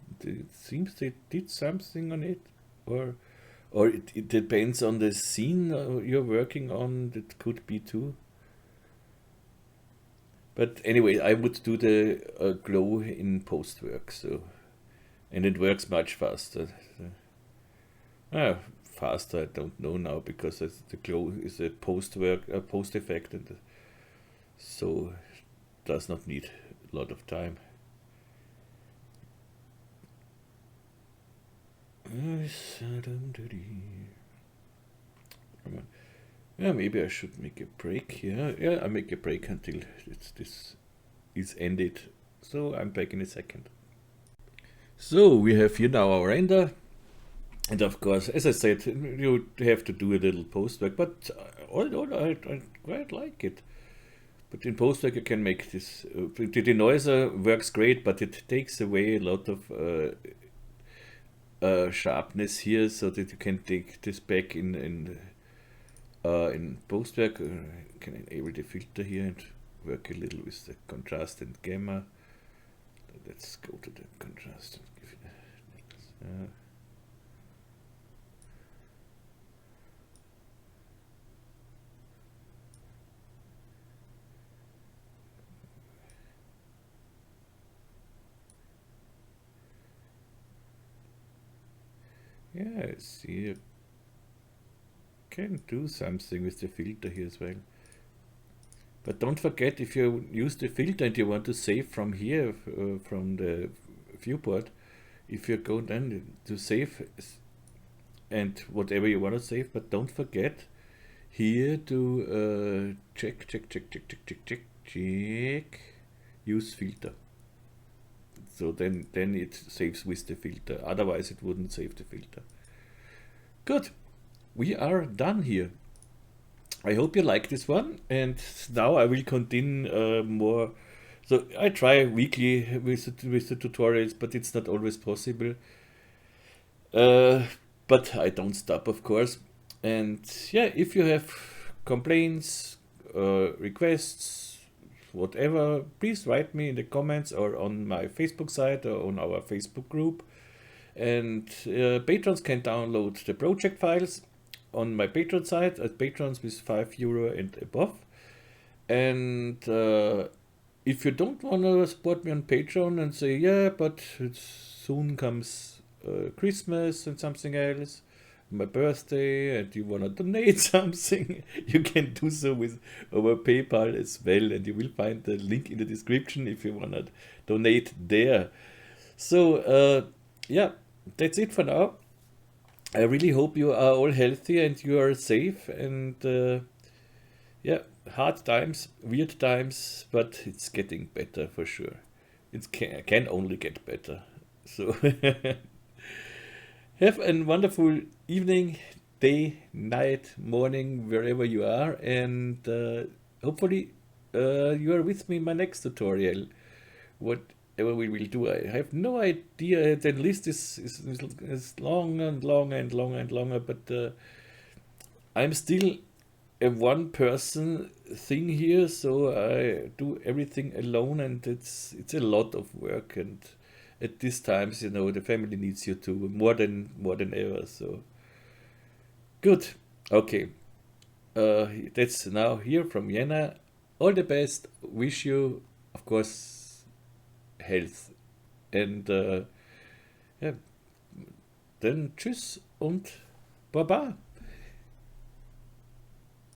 seems they did something on it, or it depends on the scene you're working on. That could be too. But anyway, I would do the glow in post work, so, and it works much faster. Faster, I don't know now, because the glow is a post effect, and so does not need a lot of time. Yeah, maybe I should make a break here. Yeah, I make a break until this is ended. So I'm back in a second. So we have here now our render. And of course, as I said, you have to do a little post work, but all in all, I quite like it. But in post work, you can make this. The denoiser works great, but it takes away a lot of sharpness here, so that you can take this back in post work. You can enable the filter here and work a little with the contrast and gamma. Let's go to the contrast and give it a yeah, I see. I can do something with the filter here as well. But don't forget, if you use the filter and you want to save from here, from the viewport, if you go then to save and whatever you want to save, but don't forget here to check, use filter. So then it saves with the filter, otherwise it wouldn't save the filter. Good, we are done here. I hope you like this one, and now I will continue more. So I try weekly with the tutorials, but it's not always possible. But I don't stop, of course. And yeah, if you have complaints, requests, whatever, please write me in the comments or on my Facebook site or on our Facebook group. And patrons can download the project files on my Patreon site at patrons with €5 and above. And if you don't want to support me on Patreon and say, yeah, but it soon comes Christmas and something else, my birthday, and you want to donate something, you can do so with our PayPal as well, and you will find the link in the description if you want to donate there. So yeah, that's it for now. I really hope you are all healthy and you are safe. And yeah, hard times, weird times, but it's getting better for sure. It can only get better. So have a wonderful evening, day, night, morning, wherever you are, and hopefully you are with me in my next tutorial. Whatever we will do, I have no idea. The list is long and long and long and longer, but I'm still a one person thing here, so I do everything alone, and it's a lot of work. And at these times, you know, the family needs you too more than ever. So good. Okay, that's now here from Vienna. All the best. Wish you, of course, health. And ja, dann tschüss und baba.